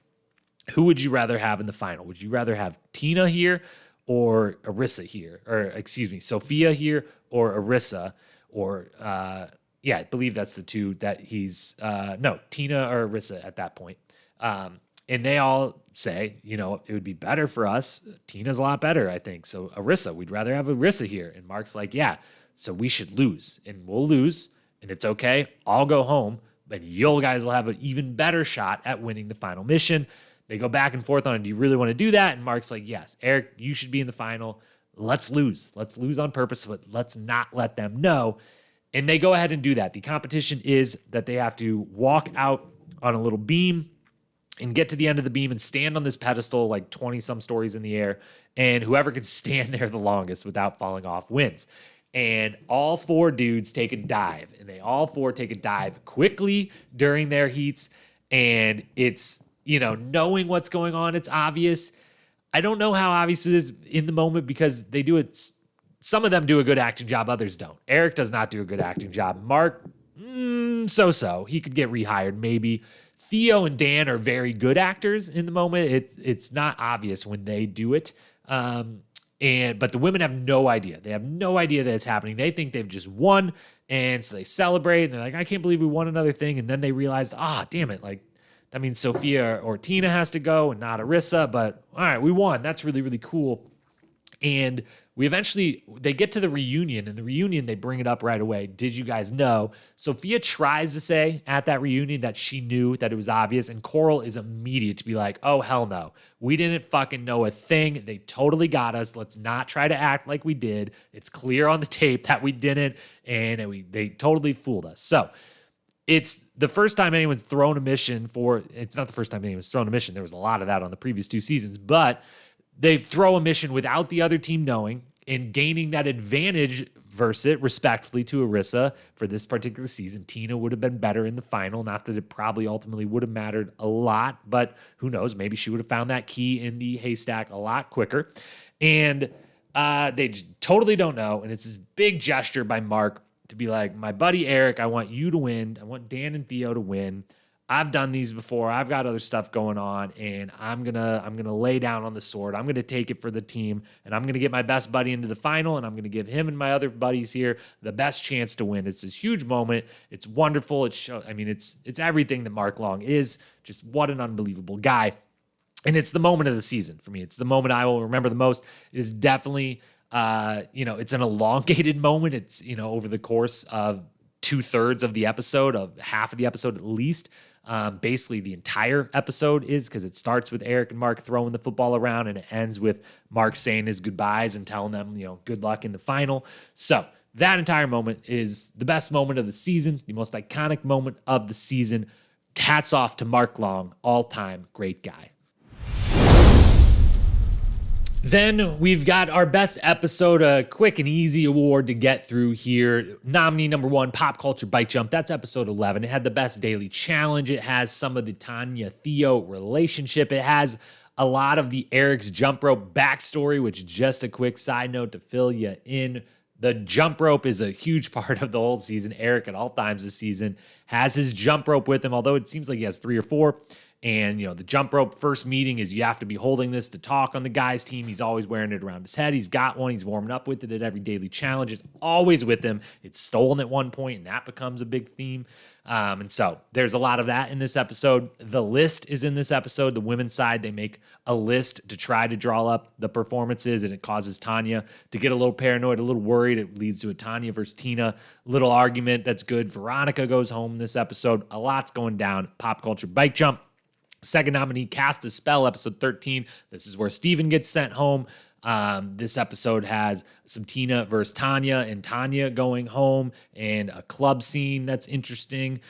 Speaker 1: Who would you rather have in the final? Would you rather have Tina here or Arissa here? Or, excuse me, Sophia here or Arissa? Or, I believe that's the 2 that he's, Tina or Arissa at that point. And they all say, it would be better for us. Tina's a lot better, I think. So Arissa, we'd rather have Arissa here. And Mark's like, yeah, so we should lose. And we'll lose, and it's okay. I'll go home, but you guys will have an even better shot at winning the final mission. They go back and forth on it. Do you really want to do that? And Mark's like, yes, Eric, you should be in the final. Let's lose. Let's lose on purpose, but let's not let them know. And they go ahead and do that. The competition is that they have to walk out on a little beam and get to the end of the beam and stand on this pedestal like 20-some stories in the air. And whoever can stand there the longest without falling off wins. And all 4 dudes take a dive. And they all 4 take a dive quickly during their heats. And it's, knowing what's going on, it's obvious. I don't know how obvious it is in the moment because they do it. Some of them do a good acting job, others don't. Eric does not do a good acting job. Mark, so-so. He could get rehired maybe. Theo and Dan are very good actors in the moment. It's not obvious when they do it. But the women have no idea. They have no idea that it's happening. They think they've just won, and so they celebrate, and they're like, I can't believe we won another thing. And then they realize, damn it, like, that means Sophia or Tina has to go and not Arissa, but all right, we won. That's really, really cool. And they get to the reunion, and the reunion, they bring it up right away. Did you guys know? Sophia tries to say at that reunion that she knew, that it was obvious, and Coral is immediate to be like, oh, hell no. We didn't fucking know a thing. They totally got us. Let's not try to act like we did. It's clear on the tape that we didn't, and they totally fooled us. So it's the first time anyone's thrown a mission for, it's not the first time anyone's thrown a mission. There was a lot of that on the previous 2 seasons, but they throw a mission without the other team knowing and gaining that advantage versus it respectfully to Arissa for this particular season. Tina would have been better in the final. Not that it probably ultimately would have mattered a lot, but who knows? Maybe she would have found that key in the haystack a lot quicker. And they just totally don't know. And it's this big gesture by Mark to be like, my buddy Eric, I want you to win. I want Dan and Theo to win. I've done these before. I've got other stuff going on, and I'm gonna lay down on the sword. I'm gonna take it for the team, and I'm gonna get my best buddy into the final, and I'm gonna give him and my other buddies here the best chance to win. It's this huge moment. It's wonderful. It's everything that Mark Long is. Just what an unbelievable guy. And it's the moment of the season for me. It's the moment I will remember the most. It is definitely it's an elongated moment. It's, over the course of 2/3 of the episode, of half of the episode at least. Basically, the entire episode is, because it starts with Eric and Mark throwing the football around, and it ends with Mark saying his goodbyes and telling them, good luck in the final. So that entire moment is the best moment of the season, the most iconic moment of the season. Hats off to Mark Long, all-time great guy. Then we've got our best episode, a quick and easy award to get through here. Nominee number 1, Pop Culture Bike Jump. That's episode 11. It had the best daily challenge. It has some of the Tanya-Theo relationship. It has a lot of the Eric's jump rope backstory, which, just a quick side note to fill you in, the jump rope is a huge part of the whole season. Eric, at all times this season, has his jump rope with him, although it seems like he has 3 or 4. And, the jump rope first meeting is you have to be holding this to talk on the guy's team. He's always wearing it around his head. He's got one. He's warming up with it at every daily challenge. It's always with him. It's stolen at one point, and that becomes a big theme. And so there's a lot of that in this episode. The list is in this episode. The women's side, they make a list to try to draw up the performances, and it causes Tanya to get a little paranoid, a little worried. It leads to a Tanya versus Tina little argument that's good. Veronica goes home in this episode. A lot's going down. Pop Culture Bike Jump. Second nominee, Cast a Spell, episode 13. This is where Steven gets sent home. This episode has some Tina versus Tanya, and Tanya going home, and a club scene that's interesting.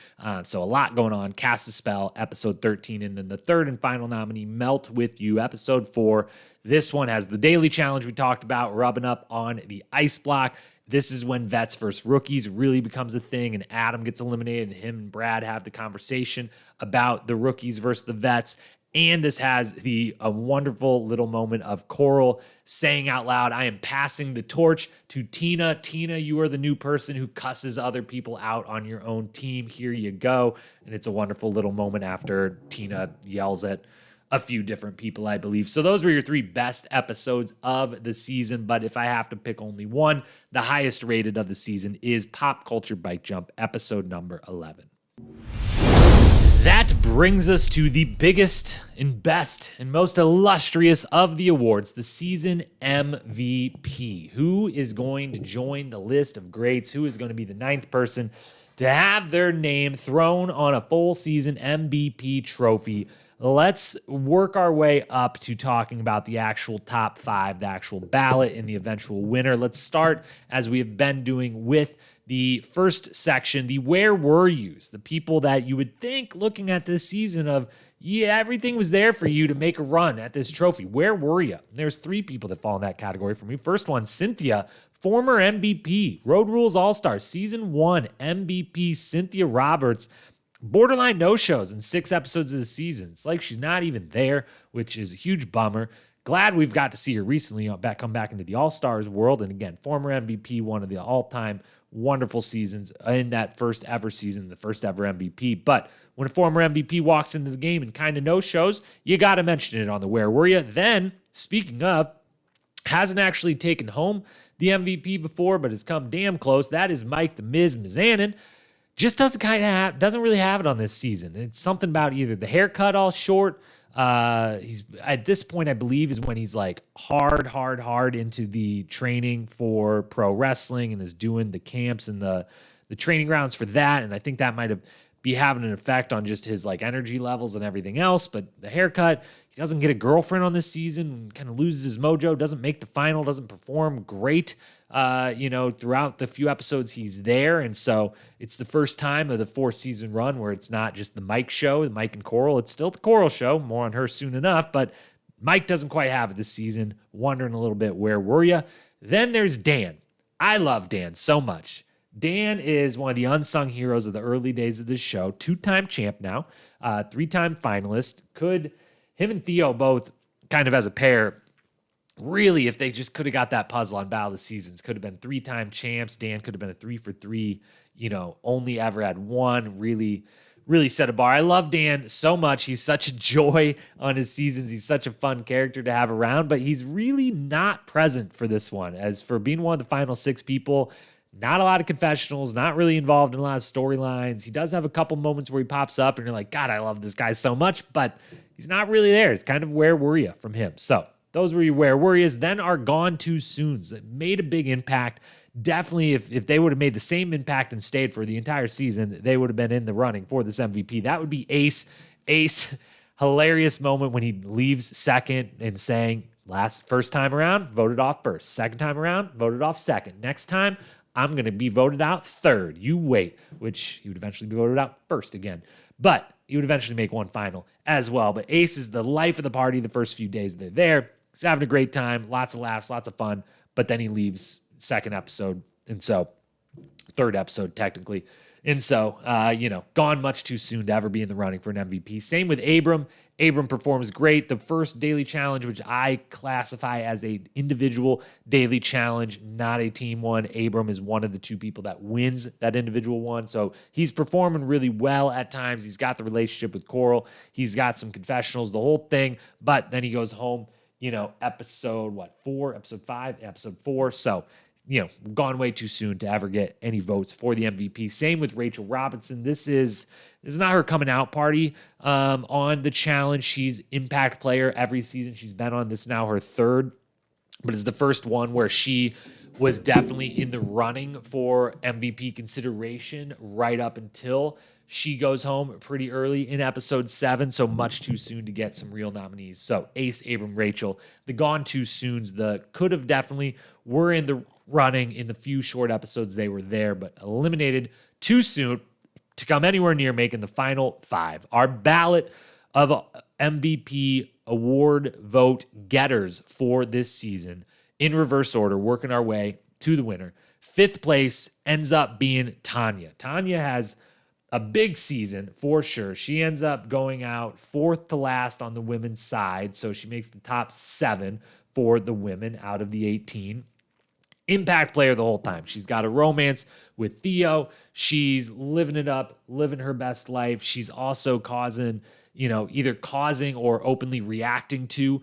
Speaker 1: So a lot going on. Cast a Spell, episode 13. And then the third and final nominee, Melt With You, episode 4. This one has the daily challenge we talked about, rubbing up on the ice block. This is when vets versus rookies really becomes a thing, and Adam gets eliminated, and him and Brad have the conversation about the rookies versus the vets. And this has a wonderful little moment of Coral saying out loud, I am passing the torch to Tina. Tina, you are the new person who cusses other people out on your own team. Here you go. And it's a wonderful little moment after Tina yells at a few different people, I believe. So those were your 3 best episodes of the season. But if I have to pick only one, the highest rated of the season is Pop Culture Bike Jump, episode number 11. That brings us to the biggest and best and most illustrious of the awards, the season MVP. Who is going to join the list of greats? Who is going to be the 9th person to have their name thrown on a full season MVP trophy? Let's work our way up to talking about the actual top 5, the actual ballot, and the eventual winner. Let's start, as we have been doing, with the first section, the where were yous, the people that you would think, looking at this season, of, yeah, everything was there for you to make a run at this trophy. Where were you? There's 3 people that fall in that category for me. First one, Cynthia, former MVP, Road Rules All-Star, Season 1 MVP, Cynthia Roberts. Borderline no-shows in 6 episodes of the season. It's like she's not even there, which is a huge bummer. Glad we've got to see her recently come back into the All-Stars world. And again, former MVP, one of the all-time wonderful seasons in that first ever season, the first ever MVP. But when a former MVP walks into the game and kind of no-shows, you got to mention it on the Where Were You? Then, speaking of, hasn't actually taken home the MVP before, but has come damn close. That is Mike the Miz Mizanin. Just doesn't really have it on this season. It's something about either the haircut all short. He's at this point, I believe, is when he's like hard into the training for pro wrestling and is doing the camps and the training grounds for that. And I think that might have be having an effect on just his like energy levels and everything else. But the haircut, he doesn't get a girlfriend on this season, kind of loses his mojo, doesn't make the final, doesn't perform great, throughout the few episodes he's there. And so it's the first time of the 4-season run where it's not just the Mike show, the Mike and Coral. It's still the Coral show, more on her soon enough, but Mike doesn't quite have it this season. Wondering a little bit, where were you? Then there's Dan. I love Dan so much. Dan is one of the unsung heroes of the early days of this show. 2-time champ now, 3-time finalist. Him and Theo both kind of as a pair, really, if they just could have got that puzzle on Battle of the Seasons, could have been 3-time champs. Dan could have been a 3 for 3, only ever had one, really set a bar. I love Dan so much. He's such a joy on his seasons. He's such a fun character to have around, but he's really not present for this one. As for being one of the final 6 people, not a lot of confessionals, not really involved in a lot of storylines. He does have a couple moments where he pops up and you're like, God, I love this guy so much, but he's not really there. It's kind of where were you from him. So those were your where were yous. Then our gone too soons that made a big impact. Definitely, if they would have made the same impact and stayed for the entire season, they would have been in the running for this MVP. That would be Ace. Ace, hilarious moment when he leaves second and saying, first time around, voted off first. Second time around, voted off second. Next time, I'm going to be voted out third. You wait, which he would eventually be voted out first again. But he would eventually make one final as well. But Ace is the life of the party the first few days they're there. He's having a great time, lots of laughs, lots of fun. But then he leaves second episode, and so third episode technically. And so, gone much too soon to ever be in the running for an MVP. Same with Abram. Abram performs great. The first daily challenge, which I classify as an individual daily challenge, not a team one. Abram is one of the 2 people that wins that individual one. So he's performing really well at times. He's got the relationship with Coral. He's got some confessionals, the whole thing. But then he goes home, episode 4. So, gone way too soon to ever get any votes for the MVP. Same with Rachel Robinson. This is not her coming out party on the challenge. She's impact player every season she's been on. This is now her 3rd, but it's the first one where she was definitely in the running for MVP consideration right up until she goes home pretty early in episode 7, so much too soon to get some real nominees. So Ace, Abram, Rachel, the gone too soons, the could have definitely were in the running in the few short episodes they were there, but eliminated too soon to come anywhere near making the final 5. Our ballot of MVP award vote getters for this season, in reverse order, working our way to the winner. 5th place ends up being Tanya. Tanya has a big season for sure. She ends up going out 4th to last on the women's side, so she makes the top 7 for the women out of the 18. Impact player the whole time. She's got a romance with Theo. She's living it up, living her best life. She's also either causing or openly reacting to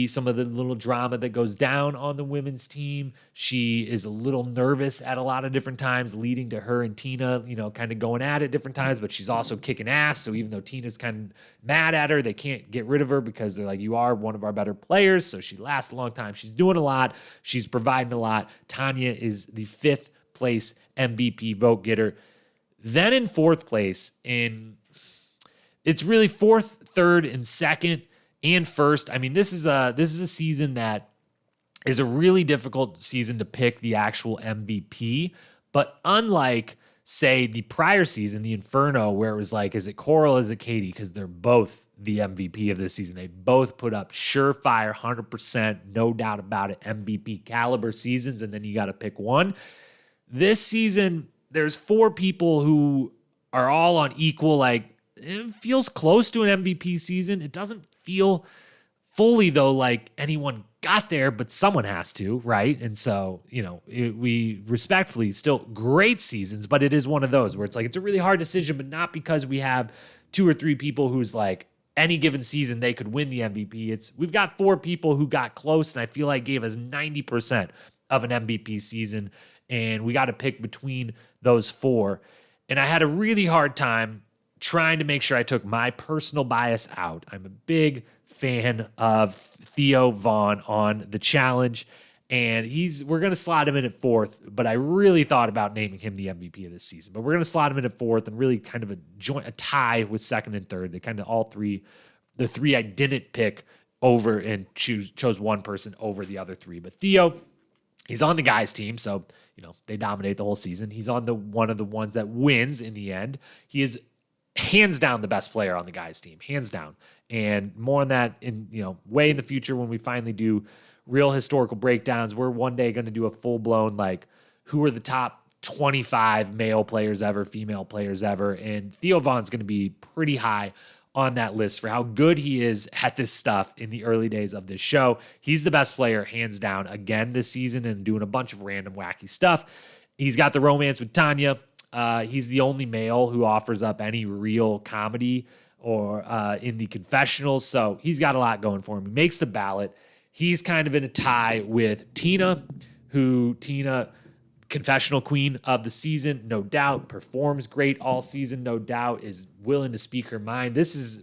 Speaker 1: some of the little drama that goes down on the women's team. She is a little nervous at a lot of different times, leading to her and Tina, kind of going at it different times, but she's also kicking ass. So even though Tina's kind of mad at her, they can't get rid of her because they're like, you are one of our better players. So she lasts a long time. She's doing a lot. She's providing a lot. Tanya is the 5th place MVP vote getter. Then in 4th place, it's really 4th, 3rd, and 2nd, and 1st. I mean, this is a season that is a really difficult season to pick the actual MVP. But unlike, say, the prior season, the Inferno, where it was like, is it Coral, is it Katie? Because they're both the MVP of this season. They both put up surefire, 100%, no doubt about it, MVP caliber seasons, and then you got to pick one. This season, there's 4 people who are all on equal, it feels close to an MVP season. It doesn't feel fully, though, like anyone got there, but someone has to, right? And so, we respectfully still great seasons, but it is one of those where it's like, it's a really hard decision, but not because we have 2 or 3 people who's like, any given season, they could win the MVP. We've got 4 people who got close, and I feel like gave us 90% of an MVP season, and we got to pick between those 4. And I had a really hard time trying to make sure I took my personal bias out. I'm a big fan of Theo Vaughn on the challenge. And we're going to slot him in at 4th, but I really thought about naming him the MVP of this season. But we're going to slot him in at 4th and really kind of a tie with 2nd and 3rd. They kind of the 3 I didn't pick over and chose one person over the other 3. But Theo, he's on the guys team, so they dominate the whole season. He's on one of the ones that wins in the end. He is hands down the best player on the guys team, hands down. And more on that way in the future when we finally do real historical breakdowns. We're one day going to do a full-blown, who are the top 25 male players ever, female players ever, and Theo Von's going to be pretty high on that list for how good he is at this stuff in the early days of this show. He's the best player, hands down, again this season, and doing a bunch of random wacky stuff. He's got the romance with Tanya. He's the only male who offers up any real comedy or in the confessionals, so he's got a lot going for him. He makes the ballot. He's kind of in a tie with Tina, confessional queen of the season, no doubt, performs great all season, no doubt, is willing to speak her mind. This is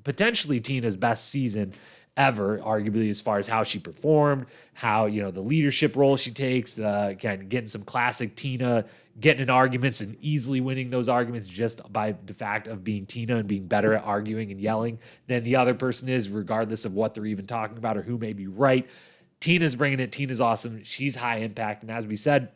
Speaker 1: potentially Tina's best season ever, arguably, as far as how she performed, how, the leadership role she takes, kind of getting some classic Tina, getting in arguments and easily winning those arguments just by the fact of being Tina and being better at arguing and yelling than the other person is, regardless of what they're even talking about or who may be right. Tina's bringing it. Tina's awesome. She's high impact. And as we said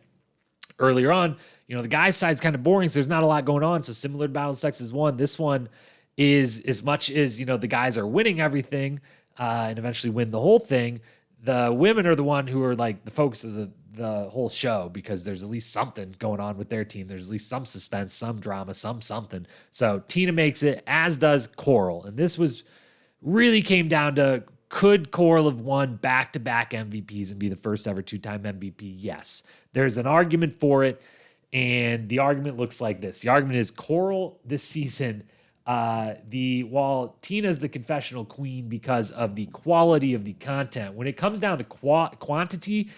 Speaker 1: earlier on, the guys' side's kind of boring, so there's not a lot going on. So similar to Battle of Sexes 1, this one is, as much as, the guys are winning everything and eventually win the whole thing, the women are the one who are the focus of the whole show, because there's at least something going on with their team. There's at least some suspense, some drama, something. So Tina makes it, as does Coral. And this really came down to, could Coral have won back-to-back MVPs and be the first ever 2-time MVP? Yes. There's an argument for it, and the argument looks like this. The argument is Coral this season, while Tina's the confessional queen because of the quality of the content, when it comes down to quantity,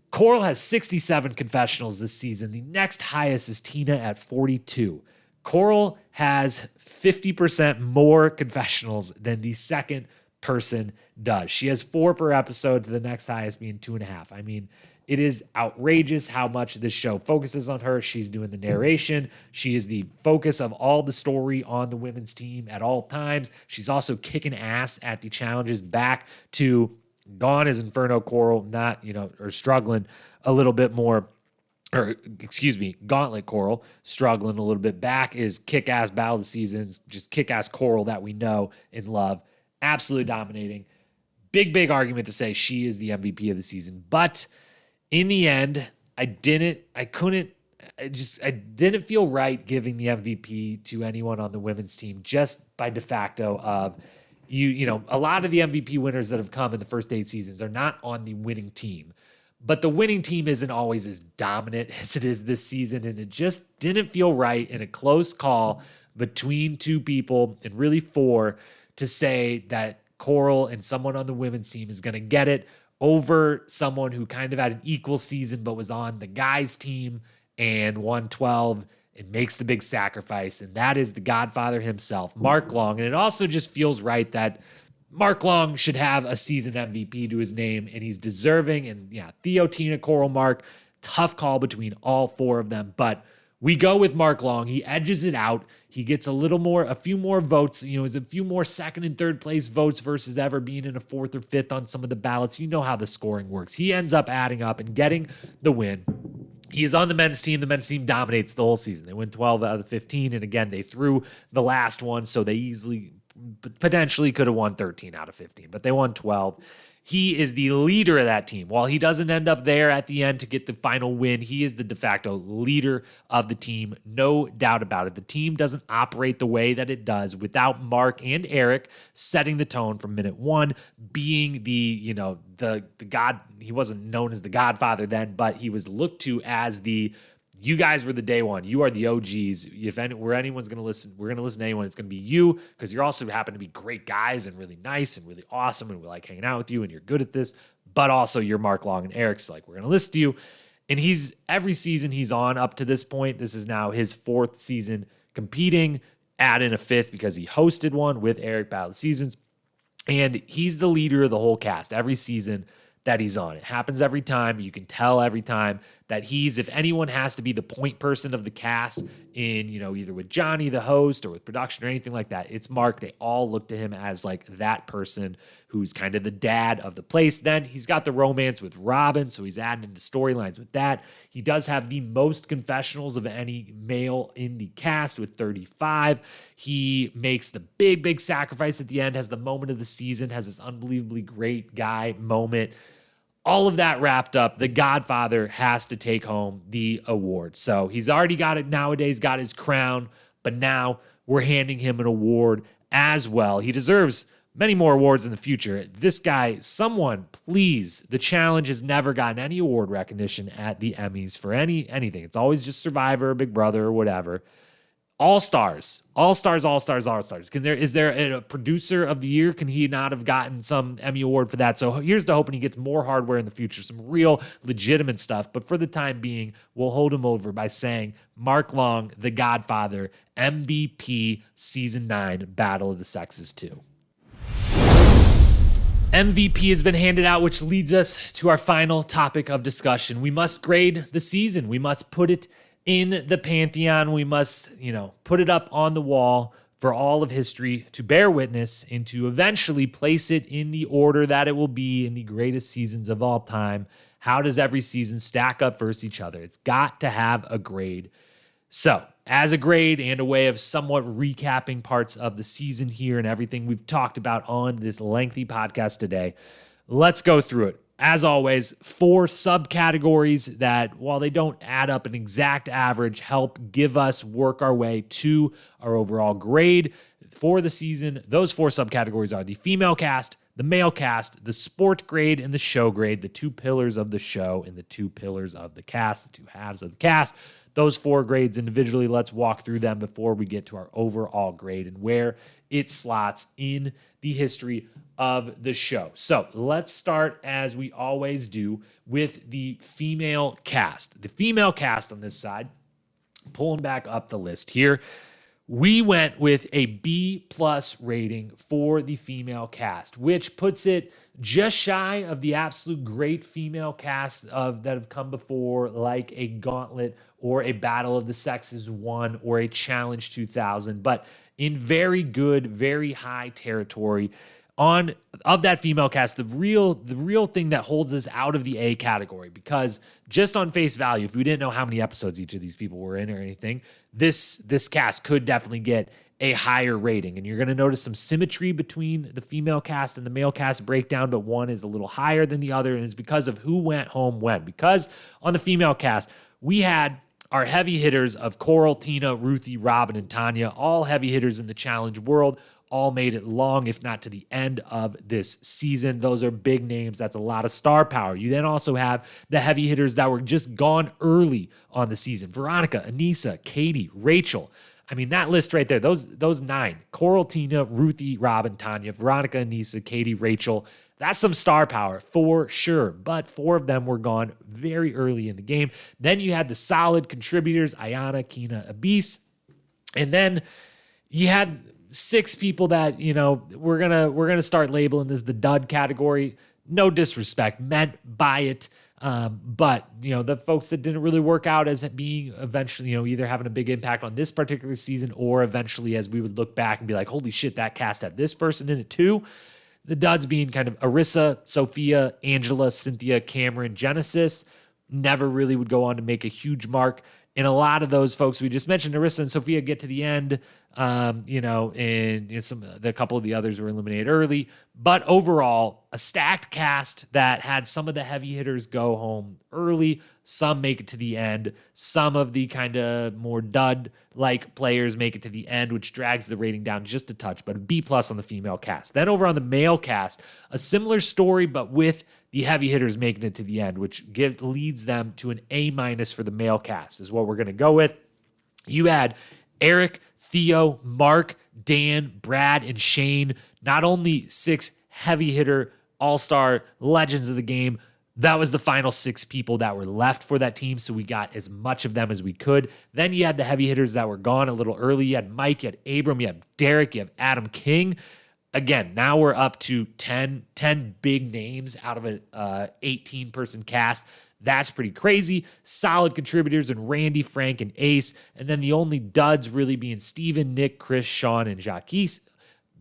Speaker 1: Coral has 67 confessionals this season. The next highest is Tina at 42. Coral has 50% more confessionals than the second person does. She has 4 per episode, to the next highest being 2.5. I mean, it is outrageous how much this show focuses on her. She's doing the narration. She is the focus of all the story on the women's team at all times. She's also kicking ass at the challenges, back to gone as Inferno Coral, not, or struggling a little bit more, or excuse me, Gauntlet Coral struggling a little bit. Back is kick-ass Battle of the Seasons, just kick-ass Coral that we know and love. Absolutely dominating. Big argument to say she is the MVP of the season. But in the end, I didn't feel right giving the MVP to anyone on the women's team, just by de facto of, a lot of the MVP winners that have come in the first 8 seasons are not on the winning team. But the winning team isn't always as dominant as it is this season, and it just didn't feel right in a close call between 2 people, and really 4, to say that Coral and someone on the women's team is going to get it over someone who kind of had an equal season but was on the guys' team and won 12 and makes the big sacrifice, and that is the Godfather himself, Mark Long. And it also just feels right that Mark Long should have a season MVP to his name, and he's deserving. And yeah, Theo, Tina, Coral, Mark, tough call between all 4 of them, but we go with Mark Long. He edges it out. He gets a few more votes, is a few more 2nd and 3rd place votes versus ever being in a 4th or 5th on some of the ballots. You know how the scoring works. He ends up adding up and getting the win. He is on the men's team. The men's team dominates the whole season. They win 12 out of the 15, and again, they threw the last one, so they easily, potentially could have won 13 out of 15, but they won 12. He is the leader of that team. While he doesn't end up there at the end to get the final win, he is the de facto leader of the team, no doubt about it. The team doesn't operate the way that it does without Mark and Eric setting the tone from minute 1, being the God. He wasn't known as the Godfather then, but he was looked to as you guys were the day one. You are the OGs. If anyone's going to listen, we're going to listen to anyone. It's going to be you, because you also happen to be great guys and really nice and really awesome, and we like hanging out with you, and you're good at this. But also you're Mark Long and Eric's we're going to listen to you. And every season he's on up to this point. This is now his 4th season competing. Add in a 5th because he hosted one with Eric Battle of the Seasons, and he's the leader of the whole cast every season. that he's on. It happens every time. You can tell every time that he's, if anyone has to be the point person of the cast in, either with Johnny, the host, or with production or anything like that, it's Mark. They all look to him as like that person who's kind of the dad of the place. Then he's got the romance with Robin, so he's adding into storylines with that. He does have the most confessionals of any male in the cast with 35. He makes the big sacrifice at the end, has the moment of the season, has this unbelievably great guy moment. All of that wrapped up, the Godfather has to take home the award. So he's already got it nowadays, got his crown, but now we're handing him an award as well. He deserves many more awards in the future. This guy, someone, please, the Challenge has never gotten any award recognition at the Emmys for anything. It's always just Survivor, Big Brother, or whatever. All-Stars. Is there a producer of the year? Can he not have gotten some Emmy award for that? So here's to hoping he gets more hardware in the future, some real legitimate stuff. But for the time being, we'll hold him over by saying Mark Long, The Godfather, MVP Season 9, Battle of the Sexes 2. MVP has been handed out, which leads us to our final topic of discussion. We must grade the season. We must put it in the pantheon. We must, put it up on the wall for all of history to bear witness and to eventually place it in the order that it will be in the greatest seasons of all time. How does every season stack up versus each other? It's got to have a grade. So, as a grade and a way of somewhat recapping parts of the season here and everything we've talked about on this lengthy podcast today, let's go through it. As always, 4 subcategories that, while they don't add up an exact average, help give us work our way to our overall grade for the season. Those 4 subcategories are the female cast, the male cast, the sport grade, and the show grade, the 2 pillars of the show and the 2 pillars of the cast, the 2 halves of the cast. Those 4 grades individually, let's walk through them before we get to our overall grade and where it slots in the history of the show. So let's start, as we always do, with the female cast. The female cast on this side, pulling back up the list here, we went with a B+ rating for the female cast, which puts it just shy of the absolute great female cast that have come before, like a Gauntlet or a Battle of the Sexes 1 or a Challenge 2000, but in very good, very high territory. Of that female cast, the real thing that holds us out of the A category, because just on face value, if we didn't know how many episodes each of these people were in or anything, this cast could definitely get a higher rating. And you're going to notice some symmetry between the female cast and the male cast breakdown, but one is a little higher than the other, and it's because of who went home when. Because on the female cast, we had our heavy hitters of Coral, Tina, Ruthie, Robin, and Tanya, all heavy hitters in the Challenge world, all made it long, if not to the end of this season. Those are big names. That's a lot of star power. You then also have the heavy hitters that were just gone early on the season. Veronica, Anissa, Katie, Rachel. I mean, that list right there, those 9, Coral, Tina, Ruthie, Robin, Tanya, Veronica, Anissa, Katie, Rachel. That's some star power for sure, but 4 of them were gone very early in the game. Then you had the solid contributors, Ayana, Kina, Abis. And then you had 6 people that, we're gonna start labeling this the dud category. No disrespect meant by it. But the folks that didn't really work out as being eventually, either having a big impact on this particular season or eventually as we would look back and be like, holy shit, that cast had this person in it too. The duds being kind of Arissa, Sophia, Angela, Cynthia, Cameron, Genesis, never really would go on to make a huge mark. And a lot of those folks we just mentioned, Arissa and Sophia, get to the end, and a couple of the others were eliminated early. But overall, a stacked cast that had some of the heavy hitters go home early, some make it to the end, some of the kind of more dud-like players make it to the end, which drags the rating down just a touch, but a B+ on the female cast. Then over on the male cast, a similar story, but with the heavy hitters making it to the end, which leads them to an A- for the male cast, is what we're going to go with. You had Eric, Theo, Mark, Dan, Brad, and Shane, not only 6 heavy hitter all-star legends of the game, that was the final 6 people that were left for that team, so we got as much of them as we could. Then you had the heavy hitters that were gone a little early. You had Mike, you had Abram, you had Derek, you have Adam King. again, now we're up to 10 big names out of an 18-person cast. That's pretty crazy. Solid contributors in Randy, Frank, and Ace. And then the only duds really being Steven, Nick, Chris, Sean, and Jaquise.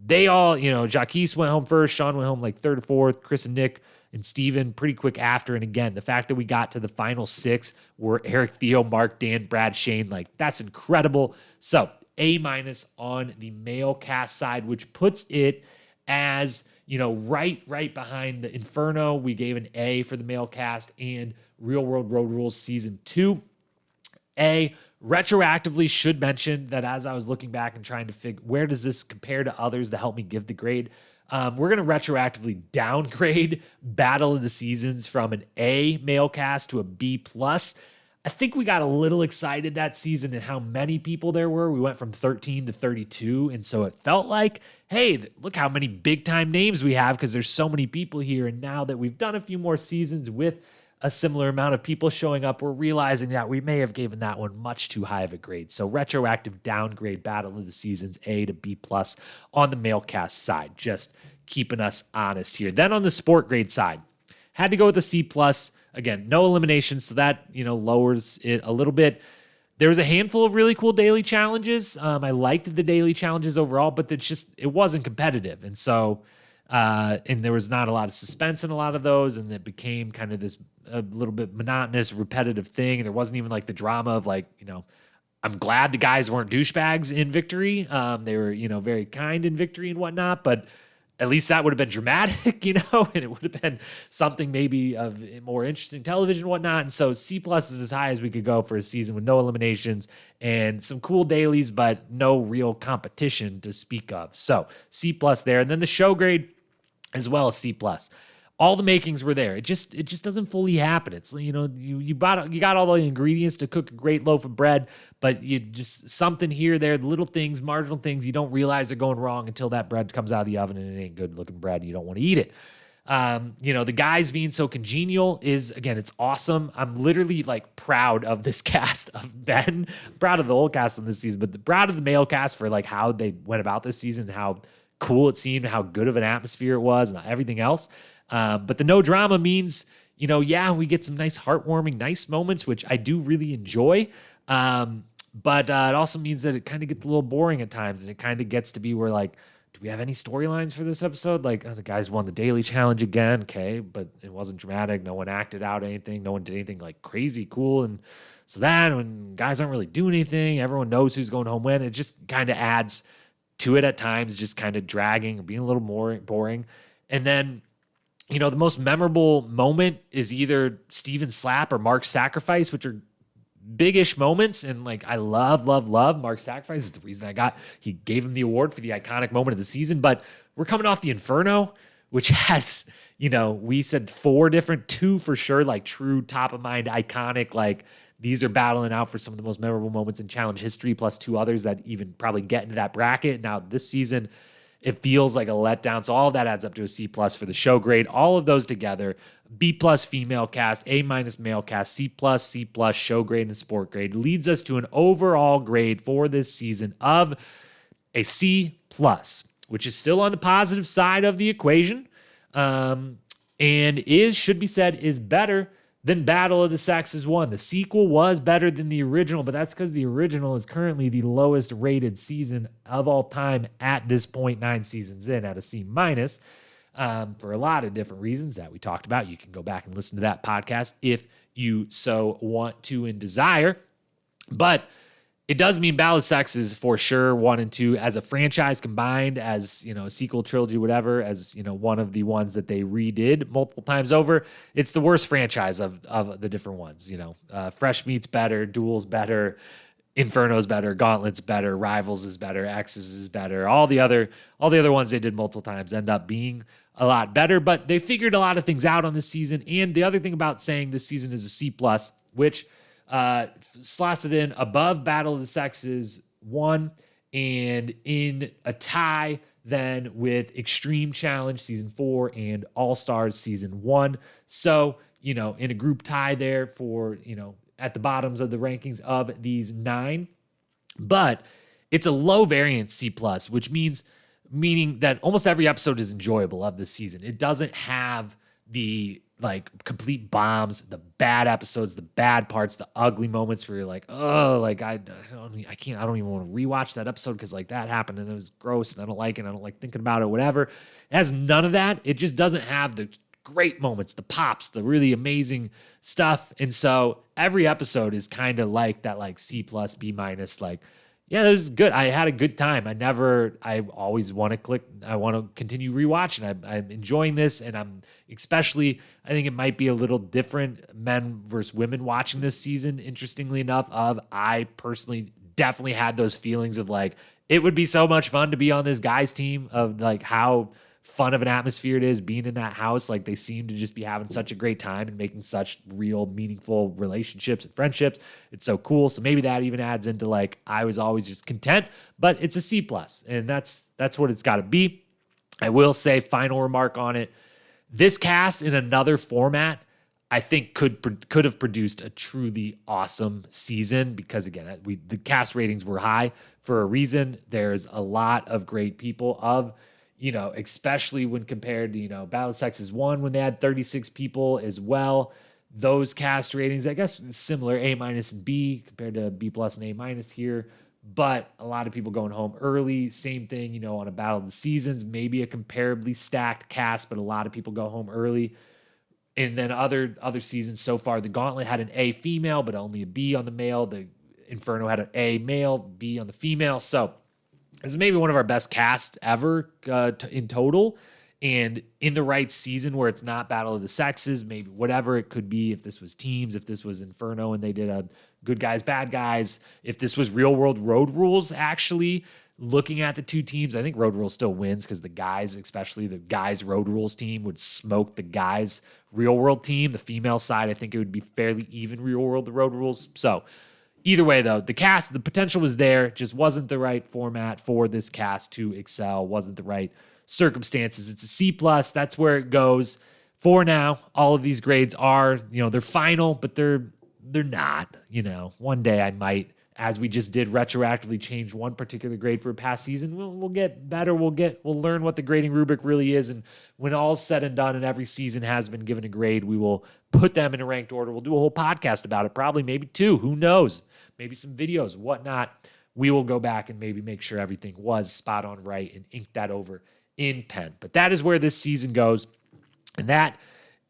Speaker 1: They all, Jaquise went home first. Sean went home like third or fourth. Chris and Nick and Steven pretty quick after. And again, the fact that we got to the final 6 were Eric, Theo, Mark, Dan, Brad, Shane, like that's incredible. So A- on the male cast side, which puts it as, right behind the Inferno. We gave an A for the male cast and Real World Road Rules Season 2. A, retroactively should mention that as I was looking back and trying to figure where does this compare to others to help me give the grade, we're going to retroactively downgrade Battle of the Seasons from an A male cast to a B+. I think we got a little excited that season and how many people there were. We went from 13 to 32, and so it felt like, hey, look how many big-time names we have because there's so many people here. And now that we've done a few more seasons with a similar amount of people showing up, we're realizing that we may have given that one much too high of a grade. So retroactive downgrade Battle of the Seasons A to B+ on the male cast side, just keeping us honest here. Then on the sport grade side, had to go with a C+. Again, no eliminations, so that, lowers it a little bit. There was a handful of really cool daily challenges. I liked the daily challenges overall, but it wasn't competitive. And so, and there was not a lot of suspense in a lot of those, and it became kind of this a little bit monotonous, repetitive thing. And there wasn't even like the drama of I'm glad the guys weren't douchebags in victory. They were, very kind in victory and whatnot, but at least that would have been dramatic, and it would have been something maybe of more interesting television and whatnot. And so C+ is as high as we could go for a season with no eliminations and some cool dailies, but no real competition to speak of. So C+ there. And then the show grade as well as C+. All the makings were there. It just doesn't fully happen. It's, you got all the ingredients to cook a great loaf of bread, but you just something here, there, little things, marginal things you don't realize are going wrong until that bread comes out of the oven and it ain't good looking bread. You don't want to eat it. The guys being so congenial is, again, it's awesome. I'm literally proud of this cast of Ben. I'm proud of the whole cast on this season, but proud of the male cast for how they went about this season, how cool it seemed, how good of an atmosphere it was, and everything else. But the no drama means, we get some nice heartwarming, nice moments, which I do really enjoy. But it also means that it kind of gets a little boring at times, and it kind of gets to be where do we have any storylines for this episode? The guys won the daily challenge again. Okay. But it wasn't dramatic. No one acted out anything. No one did anything crazy cool. And so that when guys aren't really doing anything, everyone knows who's going home when, it just kind of adds to it at times, just kind of dragging or being a little more boring. And then, the most memorable moment is either Steven's slap or Mark's sacrifice, which are big-ish moments. And I love Mark's sacrifice. Is the reason he gave him the award for the iconic moment of the season. But we're coming off the Inferno, which has, we said 2 for sure, true top of mind, iconic, these are battling out for some of the most memorable moments in challenge history, plus 2 others that even probably get into that bracket. Now this season, it feels like a letdown. So all of that adds up to a C+ for the show grade. All of those together, B+ female cast, A- male cast, C+, show grade, and sport grade, leads us to an overall grade for this season of a C+, which is still on the positive side of the equation, and should be said, is better than Battle of the Sexes 1. The sequel was better than the original, but that's because the original is currently the lowest rated season of all time at this point, 9 seasons in, at a C-, for a lot of different reasons that we talked about. You can go back and listen to that podcast if you so want to and desire. But it does mean Battle of the Sexes for sure, 1 and 2, as a franchise combined, as, a sequel, trilogy, whatever, as, one of the ones that they redid multiple times over. It's the worst franchise of the different ones, Fresh Meat's better, Duel's better, Inferno's better, Gauntlet's better, Rivals is better, X's is better. All the other ones they did multiple times end up being a lot better, but they figured a lot of things out on this season. And the other thing about saying this season is a C+, which slots it in above Battle of the Sexes 1 and in a tie then with Extreme Challenge Season 4 and All-Stars Season 1. So, in a group tie there for, at the bottoms of the rankings of these 9. But it's a low variance C+, which means meaning that almost every episode is enjoyable of this season. It doesn't have the like complete bombs, the bad episodes, the bad parts, the ugly moments where you're like, oh, like I don't even want to rewatch that episode because like that happened and it was gross and I don't like it. I don't like thinking about it, whatever. It has none of that. It just doesn't have the great moments, the pops, the really amazing stuff. And so every episode is kind of like that, like C+, B-, like, yeah, it was good. I had a good time. I always want to continue rewatching. I'm enjoying this, and I think it might be a little different men versus women watching this season, interestingly enough, I personally definitely had those feelings of like, it would be so much fun to be on this guy's team, of like how fun of an atmosphere it is being in that house. Like they seem to just be having such a great time and making such real meaningful relationships and friendships. It's so cool. So maybe that even adds into like, I was always just content, but it's a C+, and that's what it's got to be. I will say, final remark on it, this cast in another format, I think could have produced a truly awesome season, because again, the cast ratings were high for a reason. There's a lot of great people especially when compared to, Battle of the Sexes 1, when they had 36 people as well. Those cast ratings, I guess, similar, A- and B, compared to B+ and A- here. But a lot of people going home early. Same thing, on a Battle of the Seasons, maybe a comparably stacked cast, but a lot of people go home early. And then other seasons so far, the Gauntlet had an A female, but only a B on the male. The Inferno had an A male, B on the female. So this is maybe one of our best casts ever in total, and in the right season where it's not Battle of the Sexes, maybe whatever it could be. If this was teams, if this was Inferno and they did a good guys, bad guys, if this was real world road rules, actually looking at the two teams, I think road rules still wins because the guys, especially the guys road rules team, would smoke the guys real world team. The female side, I think it would be fairly even real world the road rules. So either way, though, the cast, the potential was there, just wasn't the right format for this cast to excel, wasn't the right circumstances. It's a C+, that's where it goes. For now, all of these grades are, they're final, but they're not, One day I might, as we just did, retroactively change one particular grade for a past season. We'll get better. We'll learn what the grading rubric really is. And when all's said and done and every season has been given a grade, we will put them in a ranked order. We'll do a whole podcast about it, probably maybe 2. Who knows? Maybe some videos, whatnot. We will go back and maybe make sure everything was spot on right and ink that over in pen. But that is where this season goes. And that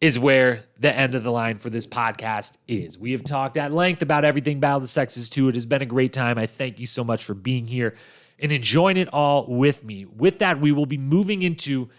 Speaker 1: is where the end of the line for this podcast is. We have talked at length about everything Battle of the Sexes 2. It has been a great time. I thank you so much for being here and enjoying it all with me. With that, we will be moving into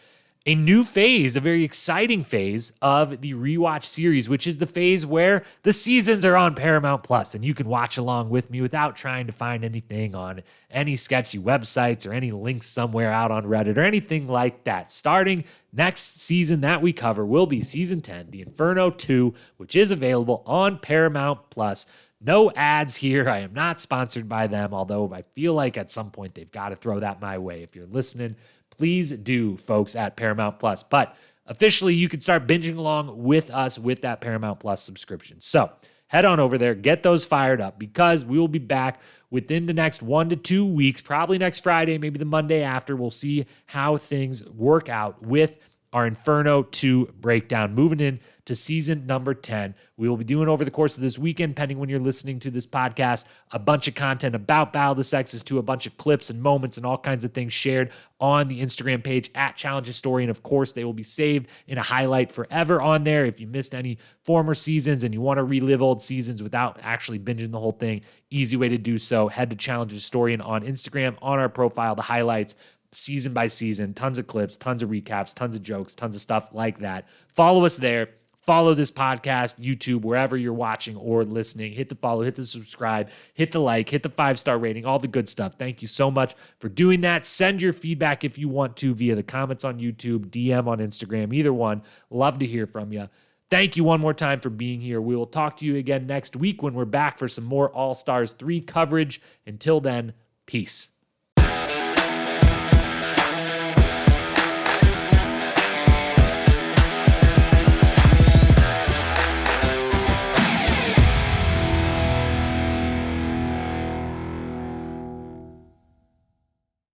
Speaker 1: a new phase, a very exciting phase of the Rewatch series, which is the phase where the seasons are on Paramount Plus, and you can watch along with me without trying to find anything on any sketchy websites or any links somewhere out on Reddit or anything like that. Starting next season that we cover will be season 10, The Inferno 2, which is available on Paramount Plus. No ads here. I am not sponsored by them, although I feel like at some point they've got to throw that my way. If you're listening, please do, folks at Paramount Plus. But officially, you can start binging along with us with that Paramount Plus subscription. So head on over there, get those fired up, because we will be back within the next 1 to 2 weeks, probably next Friday, maybe the Monday after. We'll see how things work out with our Inferno 2 breakdown, moving in to season number 10. We will be doing over the course of this weekend, pending when you're listening to this podcast, a bunch of content about Battle of the Sexes 2, a bunch of clips and moments and all kinds of things shared on the Instagram page at Challenge Historian. Of course, they will be saved in a highlight forever on there. If you missed any former seasons and you want to relive old seasons without actually binging the whole thing, easy way to do so. Head to Challenge Historian on Instagram, on our profile, the highlights, season by season, tons of clips, tons of recaps, tons of jokes, tons of stuff like that. Follow us there. Follow this podcast, YouTube, wherever you're watching or listening. Hit the follow, hit the subscribe, hit the like, hit the 5-star rating, all the good stuff. Thank you so much for doing that. Send your feedback if you want to via the comments on YouTube, DM on Instagram, either one. Love to hear from you. Thank you one more time for being here. We will talk to you again next week when we're back for some more All-Stars 3 coverage. Until then, peace.